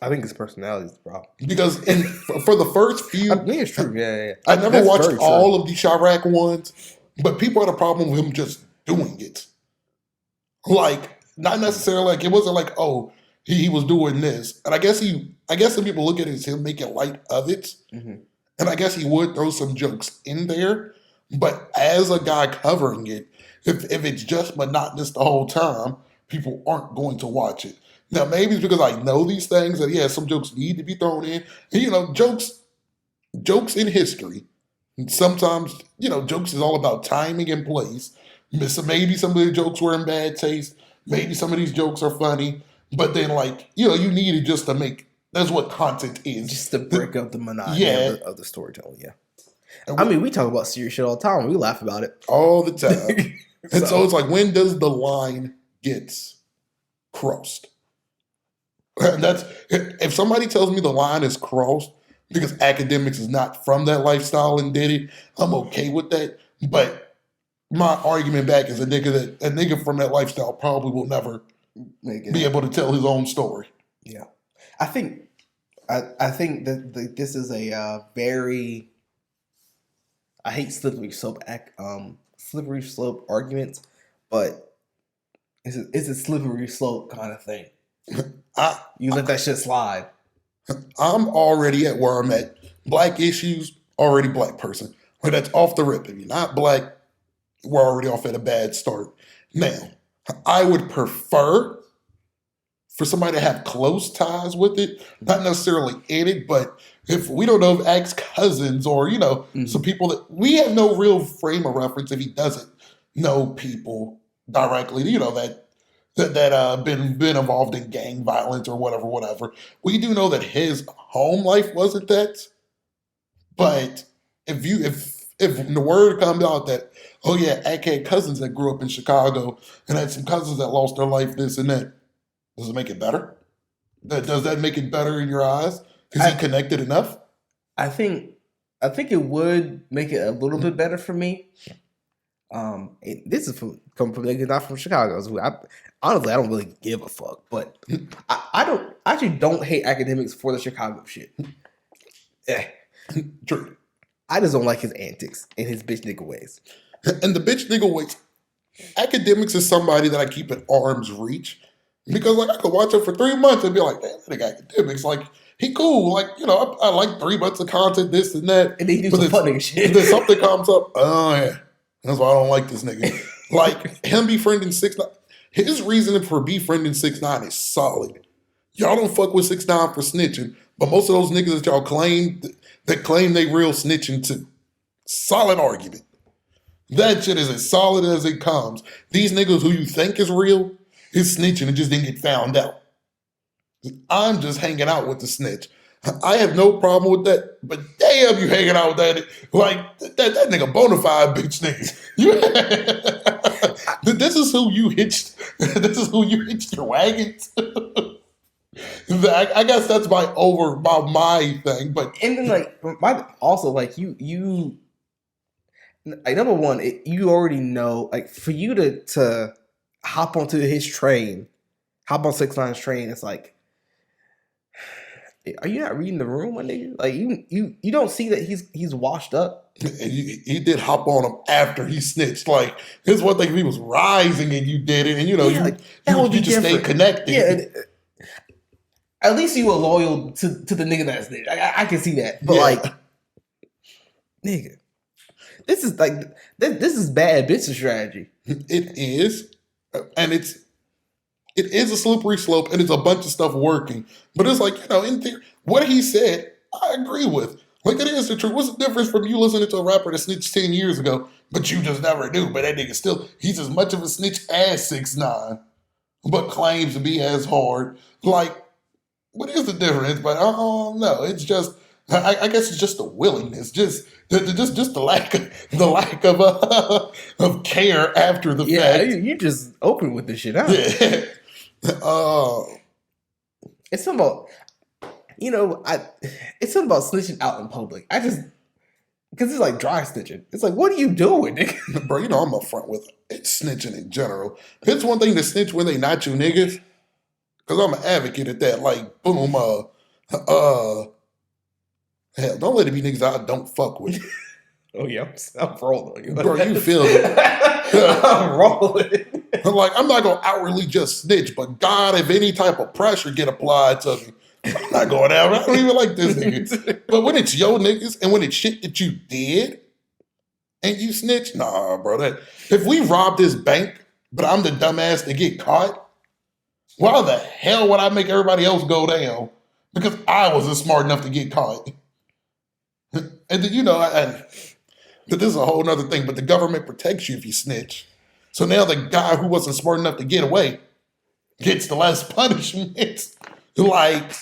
I think his personality is the problem. Because for the first few... I think it's true, yeah. I never watched all of the Chirac ones, but people had a problem with him just doing it. Like, not necessarily like, it wasn't like, oh, he was doing this. And I guess some people look at it as him making light of it. And I guess he would throw some jokes in there. But as a guy covering it, if it's just monotonous the whole time, people aren't going to watch it. Now, maybe it's because I know these things that, yeah, some jokes need to be thrown in. And, you know, jokes in history. And sometimes, you know, jokes is all about timing and place. So maybe some of the jokes were in bad taste. Maybe some of these jokes are funny. But then, like, you know, you need it just to make, that's what content is. Just to break up the monotony of the storytelling, yeah. I mean, we talk about serious shit all the time. We laugh about it. All the time. And so it's like, when does the line get crossed? And that's, if somebody tells me the line is crossed because Akademiks is not from that lifestyle and did it, I'm okay with that. But my argument back is a nigga from that lifestyle probably will never be able to tell his own story. Yeah. I think that this is a very, I hate slippery slope arguments, but it's a slippery slope kind of thing. You let that shit slide. I'm already at where I'm at. Black issues, already black person. Or that's off the rip. If you're not black, we're already off at a bad start. Now, I would prefer for somebody to have close ties with it, not necessarily in it, but if we don't know if Axe cousins or, you know, some people that we have no real frame of reference if he doesn't know people directly, you know, that been involved in gang violence or whatever. We do know that his home life wasn't that. But if the word comes out that, oh yeah, Ak had cousins that grew up in Chicago and had some cousins that lost their life, this and that, does it make it better? Does that make it better in your eyes? Is he connected enough? I think it would make it a little bit better for me. This is from niggas not from Chicago. So honestly, I don't really give a fuck. But I actually don't hate Akademiks for the Chicago shit. True. I just don't like his antics and his bitch nigga ways. And the bitch nigga ways, Akademiks is somebody that I keep at arm's reach. Because like I could watch him for 3 months and be like, damn, that nigga Akademiks, like, he cool. Like, you know, I like 3 months of content, this and that. And then he do some fun nigga shit. Then something comes up, oh yeah. That's why I don't like this nigga. Like, him befriending 6ix9ine, his reasoning for befriending 6ix9ine is solid. Y'all don't fuck with 6ix9ine for snitching, but most of those niggas that y'all claim they real snitching too. Solid argument. That shit is as solid as it comes. These niggas who you think is real is snitching and just didn't get found out. I'm just hanging out with the snitch. I have no problem with that, but damn, you hanging out with that like that nigga bona fide bitch nigga. This is who you hitched. This is who you hitched your wagon to. I guess that's my thing, but and then like you like number one, you already know like for you to hop onto his train, hop on 6ix9ine's train, it's like Are you not reading the room, my nigga? Like you don't see that he's washed up. And he did hop on him after he snitched. Like, here's one thing: if he was rising and you did it, and you just stayed connected. Yeah, at least you were loyal to the nigga that snitched. I can see that, but like, nigga, this is like this is bad business strategy. It is, and it is a slippery slope, and it's a bunch of stuff working. But it's like, in theory, what he said, I agree with. Like, it is the truth. What's the difference from you listening to a rapper that snitched 10 years ago, but you just never knew? But that nigga he's as much of a snitch as 6ix9ine, but claims to be as hard. Like, what is the difference? But no, it's just, I guess it's just the willingness, just the lack of care after the fact. Yeah, you just open with this shit, huh? Yeah. It's something about, it's something about snitching out in public. because it's like dry snitching. It's like, what are you doing, nigga? Bro, I'm upfront with it's snitching in general. It's one thing to snitch when they not you niggas, because I'm an advocate at that. Like, boom, hell, don't let it be niggas I don't fuck with. Oh yeah, I'm rolling. Bro, you feel it. I'm rolling. Like, I'm not gonna outwardly just snitch, but God, if any type of pressure get applied to me, I'm not going out. I don't even like this nigga. But when it's your niggas and when it's shit that you did and you snitch, nah, bro. If we rob this bank, but I'm the dumbass to get caught, why the hell would I make everybody else go down? Because I wasn't smart enough to get caught. And then, but this is a whole nother thing, but the government protects you if you snitch. So now the guy who wasn't smart enough to get away gets the less punishment. Like,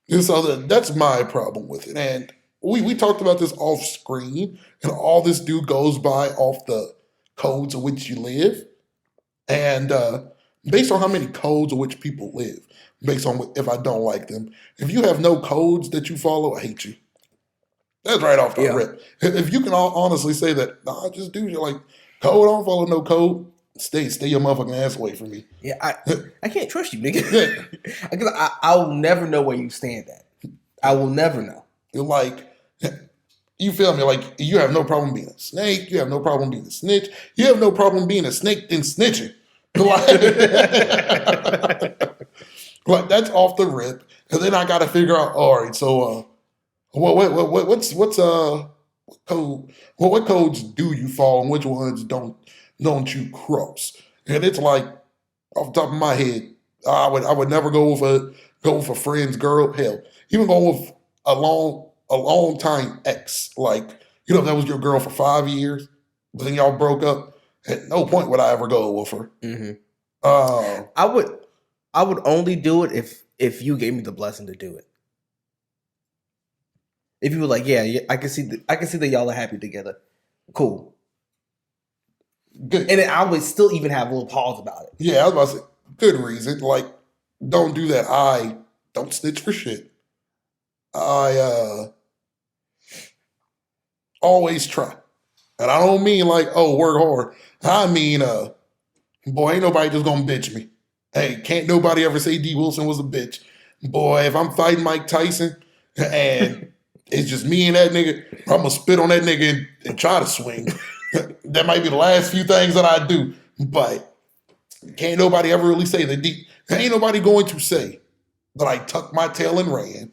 and so that's my problem with it. And we talked about this off screen, and all this dude goes by off the codes of which you live. And based on how many codes of which people live, based on if I don't like them. If you have no codes that you follow, I hate you. That's right off the rip. If you can honestly say that, nah, just do you like code, I don't follow no code. Stay your motherfucking ass away from me. Yeah, I can't trust you, nigga. Because I'll never know where you stand at. I will never know. You're like, you feel me? Like, you have no problem being a snake. You have no problem being a snitch. You have no problem being a snake and snitching. Like, that's off the rip. And then I got to figure out, all right, so what's code? Well, what codes do you follow and which ones don't you cross? And it's like, off the top of my head, I would never go with a friend's girl. Hell, even go with a long time ex. Like, if that was your girl for 5 years, but then y'all broke up, at no point would I ever go with her. Mm-hmm. I would only do it if you gave me the blessing to do it. If you were like, yeah, I can see that y'all are happy together. Cool. Good. And then I would still even have a little pause about it. Yeah, I was about to say, good reason. Like, don't do that. I don't snitch for shit. I always try. And I don't mean like, oh, work hard. I mean, boy, ain't nobody just gonna bitch me. Hey, can't nobody ever say D. Wilson was a bitch. Boy, if I'm fighting Mike Tyson and it's just me and that nigga, I'm gonna spit on that nigga and try to swing. That might be the last few things that I do. But can't nobody ever really say that ain't nobody going to say that I tucked my tail and ran.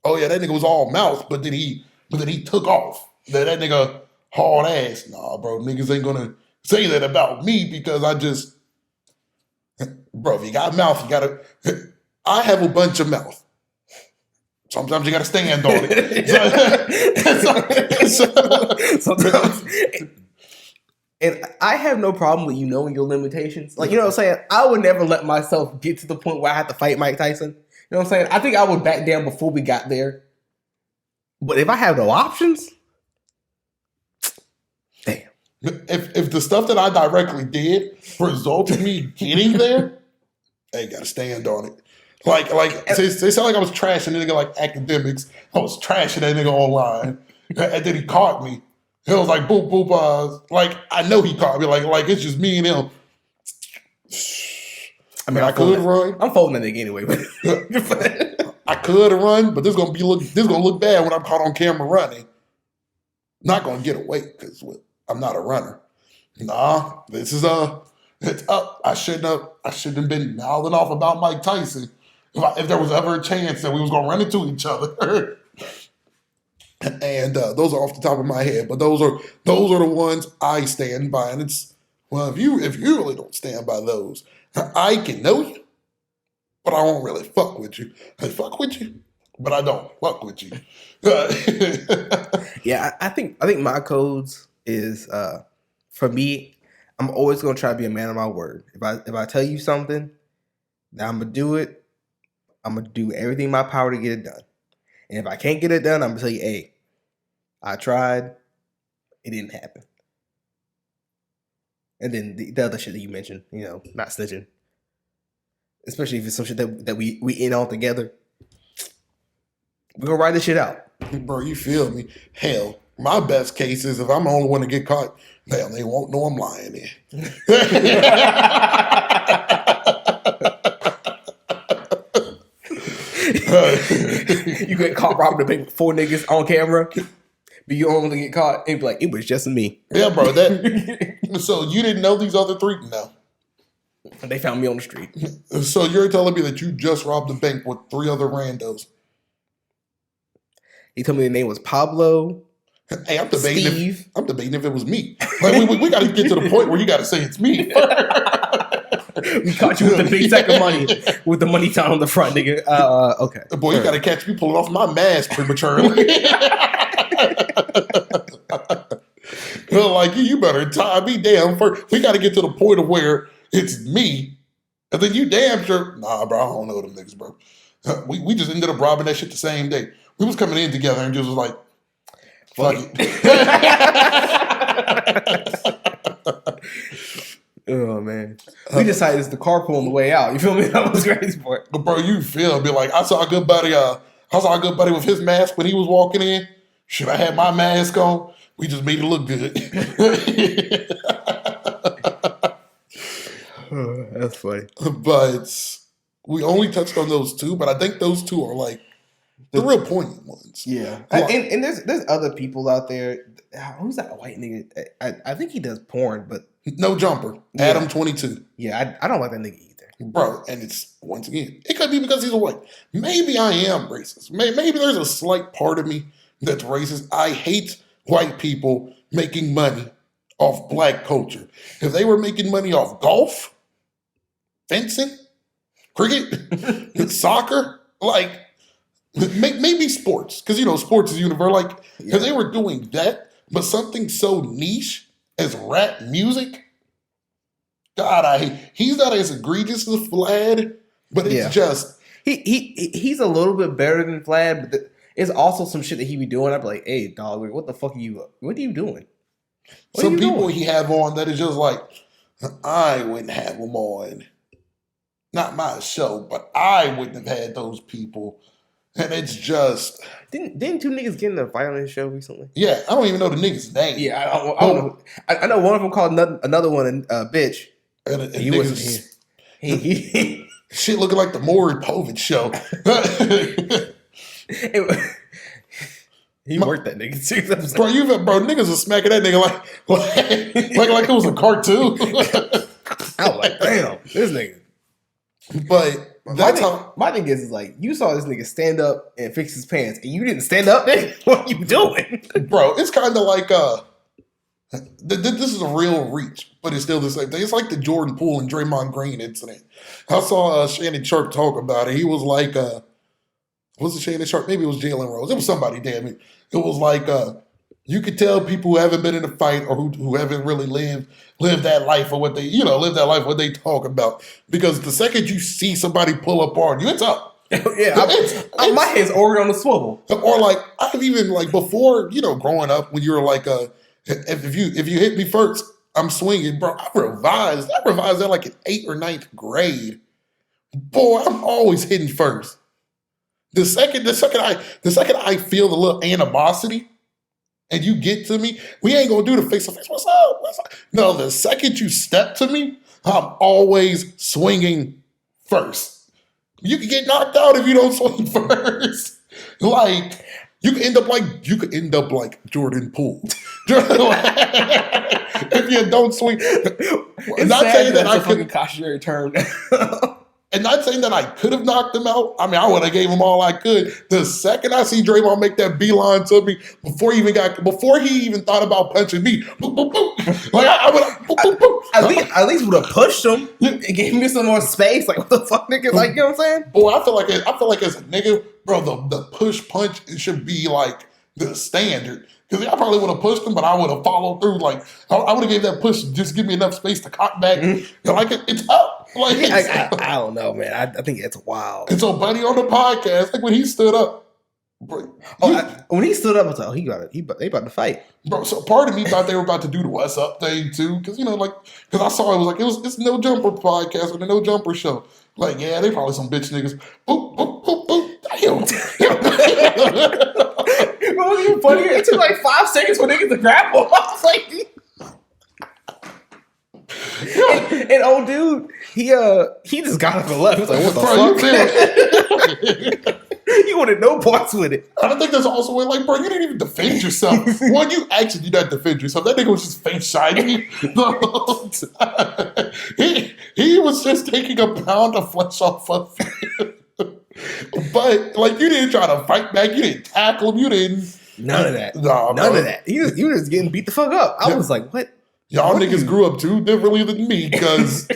Oh yeah, that nigga was all mouth, but then he took off. That nigga hard ass. Nah, bro, niggas ain't gonna say that about me because I just, bro, if you got mouth, you gotta, I have a bunch of mouth. Sometimes you gotta stand on it. Sometimes. And I have no problem with you knowing your limitations. Like, you know what I'm saying? I would never let myself get to the point where I have to fight Mike Tyson. You know what I'm saying? I think I would back down before we got there. But if I have no options, damn. If the stuff that I directly did resulted in me getting there, I gotta stand on it. Like they sound like I was trashing a nigga like Akademiks. I was trashing that nigga online. And then he caught me. He was like, boop, boop, like, I know he caught me. Like it's just me and him. I mean, I could run. I'm folding that nigga anyway. I could run, but this gonna look bad when I'm caught on camera running. Not gonna get away because I'm not a runner. Nah, this is it's up. I shouldn't have been mouthing off about Mike Tyson if there was ever a chance that we was gonna run into each other. And those are off the top of my head, but those are the ones I stand by. And it's if you really don't stand by those, I can know you, but I won't really fuck with you. I fuck with you, but I don't fuck with you. Yeah, I think my codes is for me. I'm always gonna try to be a man of my word. If I tell you something, that I'm gonna do it. I'm gonna do everything in my power to get it done. And if I can't get it done, I'm gonna tell you, hey, I tried, it didn't happen. And then the other shit that you mentioned, not snitching. Especially if it's some shit that we in all together. We're gonna ride this shit out. Bro, you feel me? Hell, my best case is if I'm the only one to get caught, hell, they won't know I'm lying there. You get caught robbing the bank with 4 niggas on camera, but you only get caught and be like, it was just me. Yeah, bro. So you didn't know these other 3? No. They found me on the street. So you're telling me that you just robbed the bank with 3 other randos? He told me the name was Pablo. Hey, I'm debating Steve. I'm debating if it was me. Like we got to get to the point where you got to say it's me. We caught you with the big sack of money, with the money sign on the front, nigga. Okay. Boy, you got to catch me pulling off my mask prematurely. Well, like you better tie me down first. We got to get to the point of where it's me, and then you damn sure. Nah, bro, I don't know them niggas, bro. We just ended up robbing that shit the same day. We was coming in together and just was like, fuck it. Oh man, we decided it's the carpool on the way out. You feel me? That was crazy part. But bro, you feel me? Like I saw a good buddy. I saw a good buddy with his mask when he was walking in. Should I have my mask on? We just made it look good. That's funny. But we only touched on those 2. But I think those 2 are like the real poignant ones. Yeah, and there's other people out there. Who's that white nigga? I think he does porn, but No Jumper, Adam 22. Yeah, I don't like that nigga either, bro. And it's once again, it could be because he's a white. Maybe I am racist. Maybe there's a slight part of me that's racist. I hate white people making money off black culture. If they were making money off golf, fencing, cricket, soccer, like maybe sports, because sports is universal. Like if they were doing that, but something so niche as rap music, God, I hate. He's not as egregious as Vlad, but it's just he's a little bit better than Vlad, but it's also some shit that he be doing. I'd be like, hey, dog, what the fuck are you? What are you doing? Some people he have on that is just like, I wouldn't have them on. Not my show, but I wouldn't have had those people. And it's just... Didn't 2 niggas get in a fight on his show recently? Yeah, I don't even know the nigga's name. Yeah, I don't know. I know one of them called another one a bitch. And he wasn't here. He shit looking like the Maury Povich show. He worked that nigga too. Bro, niggas are smacking that nigga like it was a cartoon. I was like, damn, this nigga. But my thing is like, you saw this nigga stand up and fix his pants, and you didn't stand up, nigga. What are you doing? Bro, it's kind of like this is a real reach, but it's still the same thing. It's like the Jordan Poole and Draymond Green incident. I saw Shannon Sharp talk about it. He was like, was it Shannon Sharp? Maybe it was Jalen Rose. It was somebody, damn it. It was like, you could tell people who haven't been in a fight or who haven't really lived that life or what they, live that life, what they talk about. Because the second you see somebody pull up on you, it's up. Yeah, my head's already on the swivel. Or like, I've even like before, growing up when you were like, if you hit me first, I'm swinging, bro. I revised that like in 8th or 9th grade. Boy, I'm always hitting first. The second I feel the little animosity and you get to me, we ain't gonna do the face to face. What's up? No, the second you step to me, I'm always swinging first. You could get knocked out if you don't swing first. Like you could end up like Jordan Poole. If you don't swing. It's Not sad saying that I that's a fucking could. cautionary term. And not saying that I could have knocked him out. I mean, I would have gave him all I could. The second I see Draymond make that beeline to me, before he even thought about punching me, boop, boop, boop. Like I would boop, boop, boop. At least would have pushed him and gave me some more space. Like what the fuck, nigga? Like you know what I'm saying? Boy, I feel like as a nigga, bro, the push punch should be like the standard. Because I probably would have pushed him, but I would have followed through. Like I would have gave that push, just give me enough space to cock back. Like it's up. Like I don't know, man. I think it's wild. And so, buddy, on the podcast, like when he stood up, bro, when he stood up, I was like, oh, they about to fight, bro. So part of me thought they were about to do the "What's Up" thing too, because because I saw it's No Jumper podcast or the No Jumper show. Like, yeah, they probably some bitch niggas. Boop, boop, boop, boop. Damn. What was even funnier? It took like 5 seconds for niggas to grab him. I was like, and old dude, he just got up and left. He was like, what the fuck? He wanted no parts with it. I think that's also where, like, bro, you didn't even defend yourself. One, you actually did not defend yourself. That nigga was just face shining me the whole time. He was just taking a pound of flesh off of you. But, like, you didn't try to fight back. You didn't tackle him. You didn't. None of that. Nah, None of that. You were just getting beat the fuck up. I was like, what? Y'all niggas grew up too differently than me because,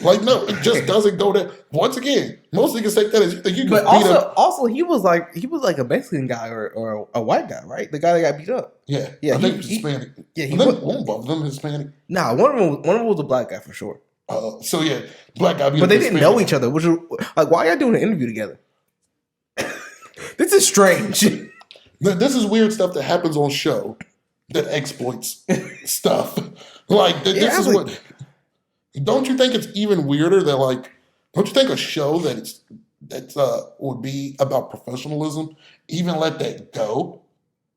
like, no, it just doesn't go there. Once again, most niggas take that as you think you can beat up. Also, he was like a Mexican guy or a white guy, right? The guy that got beat up. Yeah, yeah. I think he was Hispanic. Yeah, one of them Hispanic. Nah, one of them was a black guy for sure. So yeah, black guy. But they didn't know each other. Which is like, why are y'all doing an interview together? This is strange. This is weird stuff that happens on show that exploits stuff. Like this is what. Don't you think it's even weirder that like? Don't you think a show that would be about professionalism even let that go?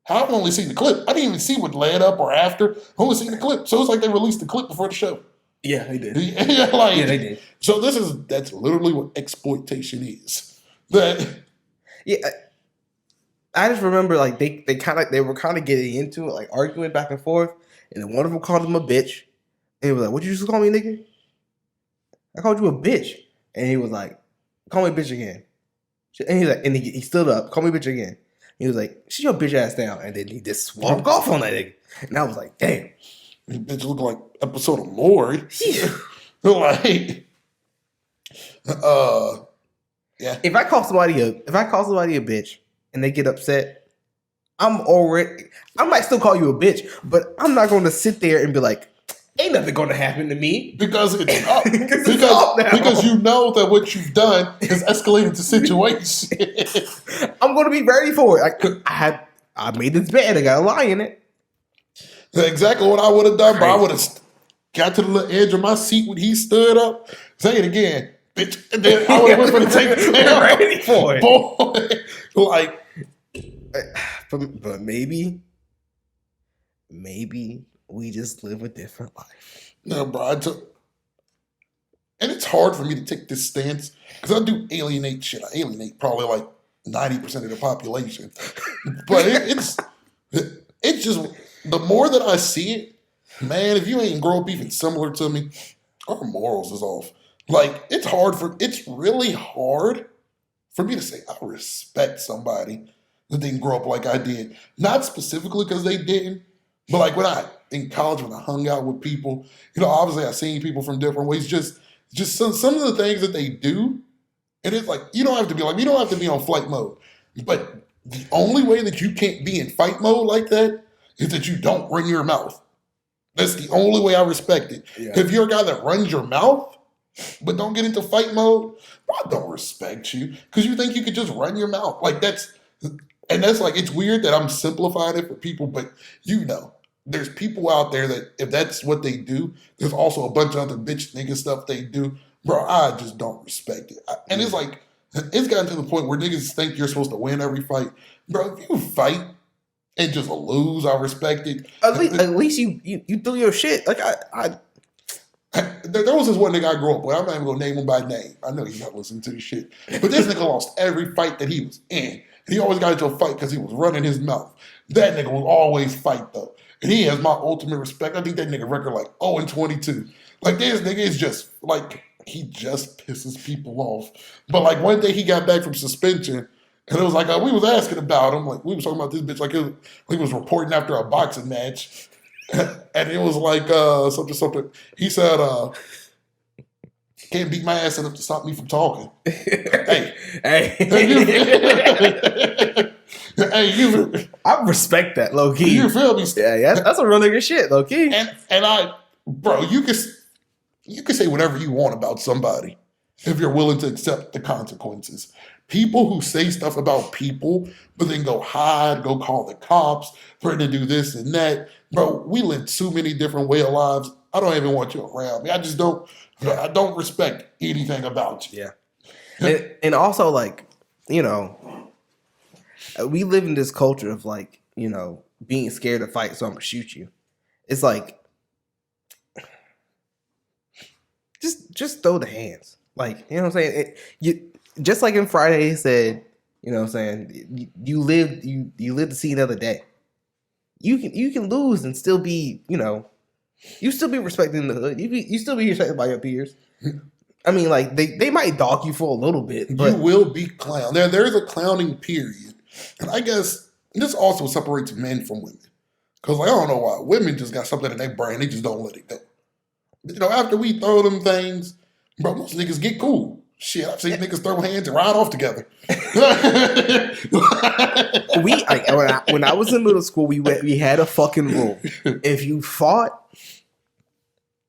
I've only seen the clip. I didn't even see what led up or after. I've only seen the clip. So it's like they released the clip before the show. Yeah, they did. Yeah, they did. So that's literally what exploitation is. That. Yeah. I just remember like they were kind of getting into it, like arguing back and forth, and then one of them called him a bitch, and he was like, "What you just call me, nigga? I called you a bitch," and he was like, "Call me a bitch again," and he's like, and he stood up, "Call me a bitch again." He was like, "Sit your bitch ass down," and then he just walked off on that nigga, and I was like, "Damn, this bitch look like episode of Lord." Like, yeah. If I call somebody a bitch and they get upset, I might still call you a bitch, but I'm not going to sit there and be like, ain't nothing going to happen to me. Because it's up. because you know that what you've done has escalated the situation. I'm going to be ready for it. I made this bed. I got a lie in it. That's exactly what I would have done, but I would have got to the little edge of my seat when he stood up. Say it again, bitch. And then I would have went for the take down. Ready for it. Boy. Like, but maybe we just live a different life. No, bro. And it's hard for me to take this stance because I do alienate shit. I alienate probably like 90% of the population. But it's just the more that I see it, man. If you ain't grow up even similar to me, our morals is off. Like it's really hard for me to say I respect somebody that didn't grow up like I did. Not specifically because they didn't, but like in college when I hung out with people, obviously I seen people from different ways. Just some of the things that they do, and it's like you don't have to be on flight mode. But the only way that you can't be in fight mode like that is that you don't run your mouth. That's the only way I respect it. Yeah. If you're a guy that runs your mouth, but don't get into fight mode, I don't respect you because you think you could just run your mouth. Like that's like, it's weird that I'm simplifying it for people, but there's people out there that if that's what they do, there's also a bunch of other bitch nigga stuff they do. Bro, I just don't respect it. And it's like, it's gotten to the point where niggas think you're supposed to win every fight. Bro, if you fight and just lose, I respect it. At least you do your shit. Like there was this one nigga I grew up with. I'm not even gonna name him by name. I know he's not listening to this shit. But this nigga lost every fight that he was in. And he always got into a fight because he was running his mouth. That nigga will always fight though. And he has my ultimate respect. I think that nigga record like 0-22. Like this nigga is just like he just pisses people off. But like one day he got back from suspension. And it was like, we was asking about him. Like, we was talking about this bitch like he was reporting after a boxing match. And it was like, something. He said, can't beat my ass enough to stop me from talking. Hey. I respect that, low key. You feel me? Yeah, that's a real nigga shit, low key. And bro, you can say whatever you want about somebody if you're willing to accept the consequences. People who say stuff about people, but then go hide, go call the cops, threaten to do this and that. Bro, we live too many different way of lives. I don't even want you around me. I don't respect anything about you. Yeah. And also, like, you know, we live in this culture of, like, you know, being scared to fight, so I'm going to shoot you. It's like, just throw the hands. Like, you know what I'm saying? Just like in Friday said, you know what I'm saying, you live to see another day. You can lose and still be, you know, you still be respected in the hood. You still be respected by your peers. I mean, like, they might dog you for a little bit, but you will be clowned. There's a clowning period. And I guess this also separates men from women. Because, like, I don't know why. Women just got something in their brain. They just don't let it go. But, you know, after we throw them things, bro, most niggas get cool. Shit, I've seen niggas throw hands and ride off together. When I was in middle school, we had a fucking rule. If you fought,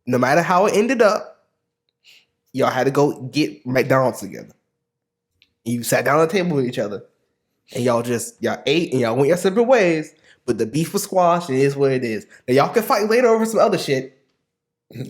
no matter how it ended up, y'all had to go get McDonald's together. You sat down at the table with each other, and y'all ate and y'all went your separate ways. But the beef was squashed. It is what it is. Now y'all can fight later over some other shit.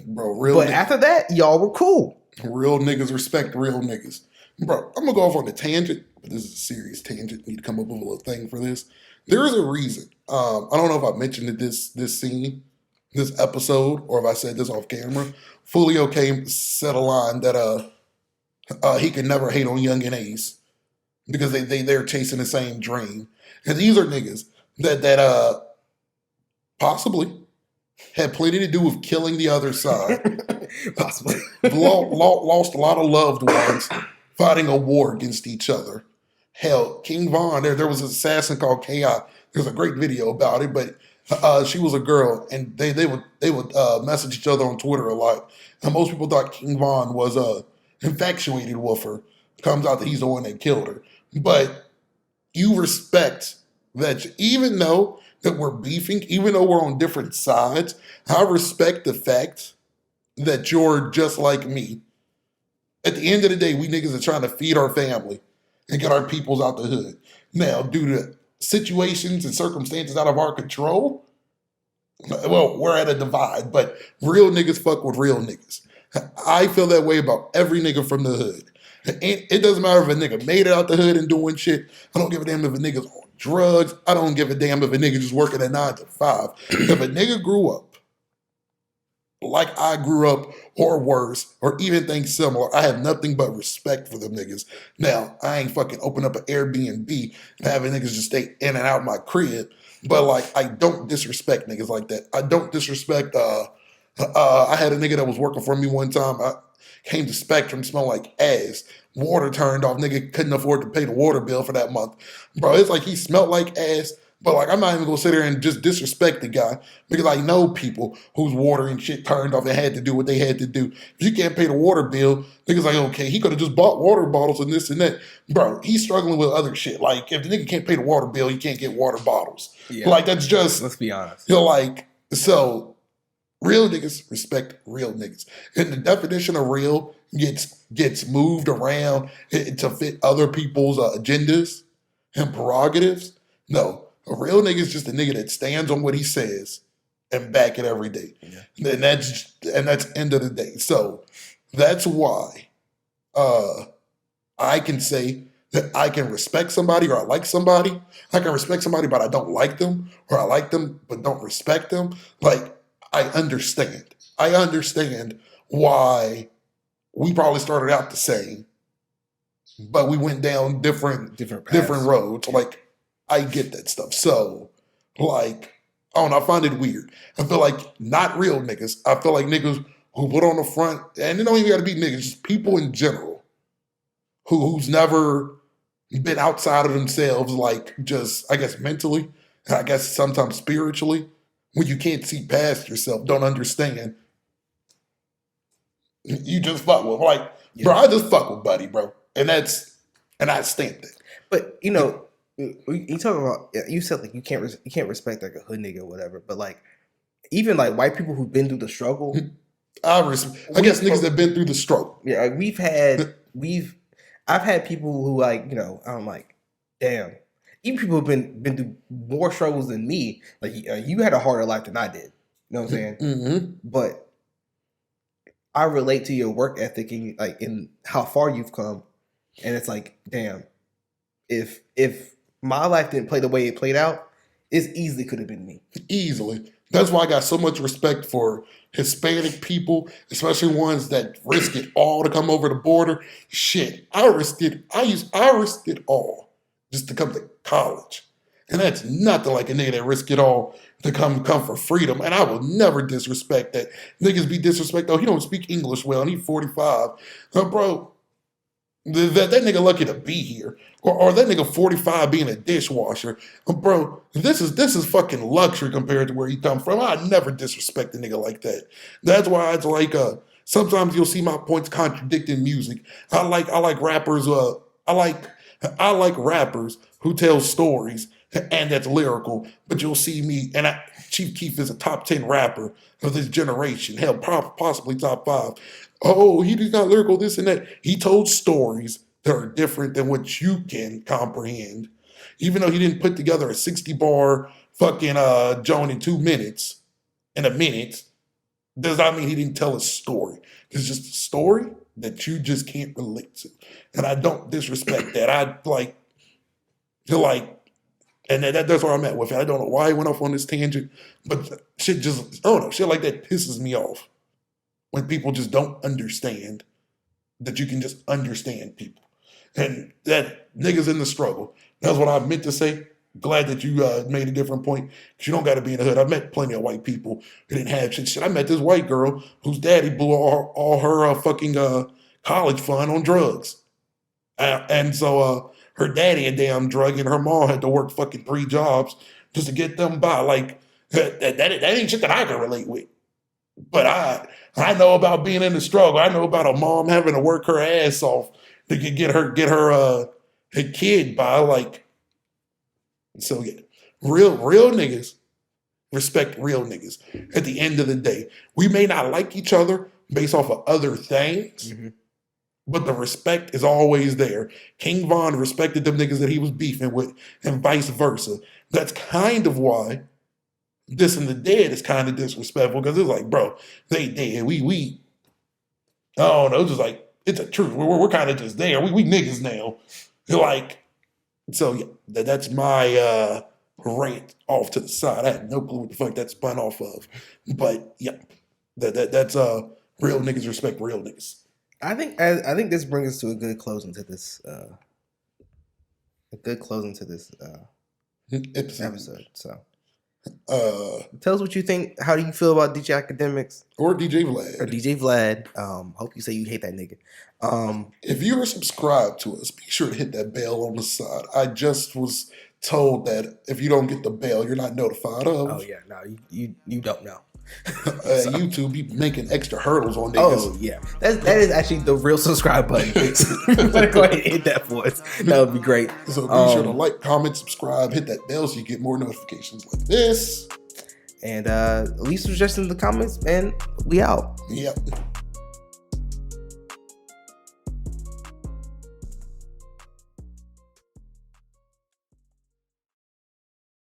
Bro, but after that, y'all were cool. Real niggas respect real niggas. Bro, I'm gonna go off on a tangent, but this is a serious tangent. Need to come up with a little thing for this. There is a reason. I don't know if I mentioned it this scene, this episode, or if I said this off camera. Fully okay said a line that he can never hate on Young and Ace because they're chasing the same dream. And these are niggas that possibly had plenty to do with killing the other side. Possibly. Lost a lot of loved ones fighting a war against each other. Hell, King Von, there was an assassin called K.I. There's a great video about it, but she was a girl, and they would message each other on Twitter a lot. And most people thought King Von was infatuated with her. Comes out that he's the one that killed her. But you respect that even though that we're beefing, even though we're on different sides, I respect the fact that you're just like me. At the end of the day, we niggas are trying to feed our family and get our peoples out the hood. Now, due to situations and circumstances out of our control, well, we're at a divide, but real niggas fuck with real niggas. I feel that way about every nigga from the hood. It doesn't matter if a nigga made it out the hood and doing shit. I don't give a damn if a nigga's on drugs. I don't give a damn if a nigga just working a 9 to 5. If a nigga grew up like I grew up, or worse, or even things similar, I have nothing but respect for them niggas. Now, I ain't fucking open up an Airbnb and having niggas just stay in and out my crib, but like, I don't disrespect niggas like that. I don't disrespect, I had a nigga that was working for me one time. I came to Spectrum, smelled like ass. Water turned off. Nigga couldn't afford to pay the water bill for that month. Bro, it's like he smelled like ass. But like, I'm not even gonna sit there and just disrespect the guy because I know people whose water and shit turned off and had to do what they had to do. If you can't pay the water bill, niggas like, okay, he could have just bought water bottles and this and that. Bro, he's struggling with other shit. Like, if the nigga can't pay the water bill, he can't get water bottles. Yeah. Like, that's just, let's be honest. You know, like, so real niggas respect real niggas. And the definition of real gets moved around to fit other people's agendas and prerogatives. No. A real nigga is just a nigga that stands on what he says and back it every day. Yeah. And that's end of the day. So that's why I can say that I can respect somebody or I like somebody. I can respect somebody but I don't like them, or I like them but don't respect them. Like, I understand why we probably started out the same, but we went down different roads. Like, I get that stuff. So, like, I don't know, I find it weird. I feel like not real niggas. I feel like niggas who put on the front, and it don't even gotta be niggas, just people in general who's never been outside of themselves, like just, I guess, mentally, and I guess sometimes spiritually, when you can't see past yourself, don't understand. You just fuck with, like, bro, I just fuck with Buddy, bro. And I stamped it. But, you know, you talking about, you said like you can't respect like a hood nigga or whatever, but like even like white people who've been through the struggle, I guess niggas that been through the struggle. Yeah, like I've had people who, like, you know, I'm like, damn. Even people who've been through more struggles than me. Like, you had a harder life than I did. You know what I'm saying? Mm-hmm. But I relate to your work ethic and like in how far you've come, and it's like, damn. If my life didn't play the way it played out, it easily could have been me. Easily. That's why I got so much respect for Hispanic people, especially ones that risk it all to come over the border. Shit, I risked it all just to come to college. And that's nothing like a nigga that risk it all to come for freedom. And I will never disrespect that. Niggas be disrespect. Oh, he don't speak English well and he's 45. Bro, that nigga lucky to be here. Or that nigga 45 being a dishwasher. Bro, this is fucking luxury compared to where he come from. I never disrespect a nigga like that. That's why it's like sometimes you'll see my points contradicting music. I like rappers, I like rappers who tell stories and that's lyrical, but you'll see me, and Chief Keef is a top 10 rapper of this generation, hell, possibly top 5. Oh, he's not lyrical, this and that. He told stories that are different than what you can comprehend. Even though he didn't put together a 60-bar fucking Joan in 2 minutes, in a minute, does not mean he didn't tell a story. It's just a story that you just can't relate to. And I don't disrespect that. I feel like, and that's where I'm at with it. I don't know why he went off on this tangent, but shit just, I don't know, shit like that pisses me off. When people just don't understand that you can just understand people. And that niggas in the struggle. That's what I meant to say. Glad that you made a different point. Because you don't got to be in the hood. I've met plenty of white people who didn't have shit. I met this white girl whose daddy blew all her fucking college fund on drugs. And so her daddy a damn drug and her mom had to work fucking 3 jobs just to get them by. Like, that ain't shit that I can relate with. But I know about being in the struggle. I know about a mom having to work her ass off to get her kid by. Like, so yeah, real niggas respect real niggas. At the end of the day, we may not like each other based off of other things, but the respect is always there. King Von respected them niggas that he was beefing with, and vice versa. That's kind of why This and the Dead is kind of disrespectful, because it's like, bro, they dead. We I don't know, just like, it's a truth. We're kind of just there. We niggas now. Like, so yeah, that's my rant off to the side. I had no clue what the fuck that spun off of. But yeah, that's real niggas respect real niggas. I think this brings us to a good closing to this episode. So tell us what you think. How do you feel about DJ Akademiks or DJ Vlad? Hope you say you hate that nigga. If you're subscribed to us, be sure to hit that bell on the side. I just was told that if you don't get the bell, you're not notified of. Oh yeah, no, you don't know. YouTube be making extra hurdles on niggas. Oh yeah, that is actually the real subscribe button. Go ahead and hit that for us. That would be great. So be sure to like, comment, subscribe, hit that bell so you get more notifications like this. And leave suggestions in the comments, and we out. Yep.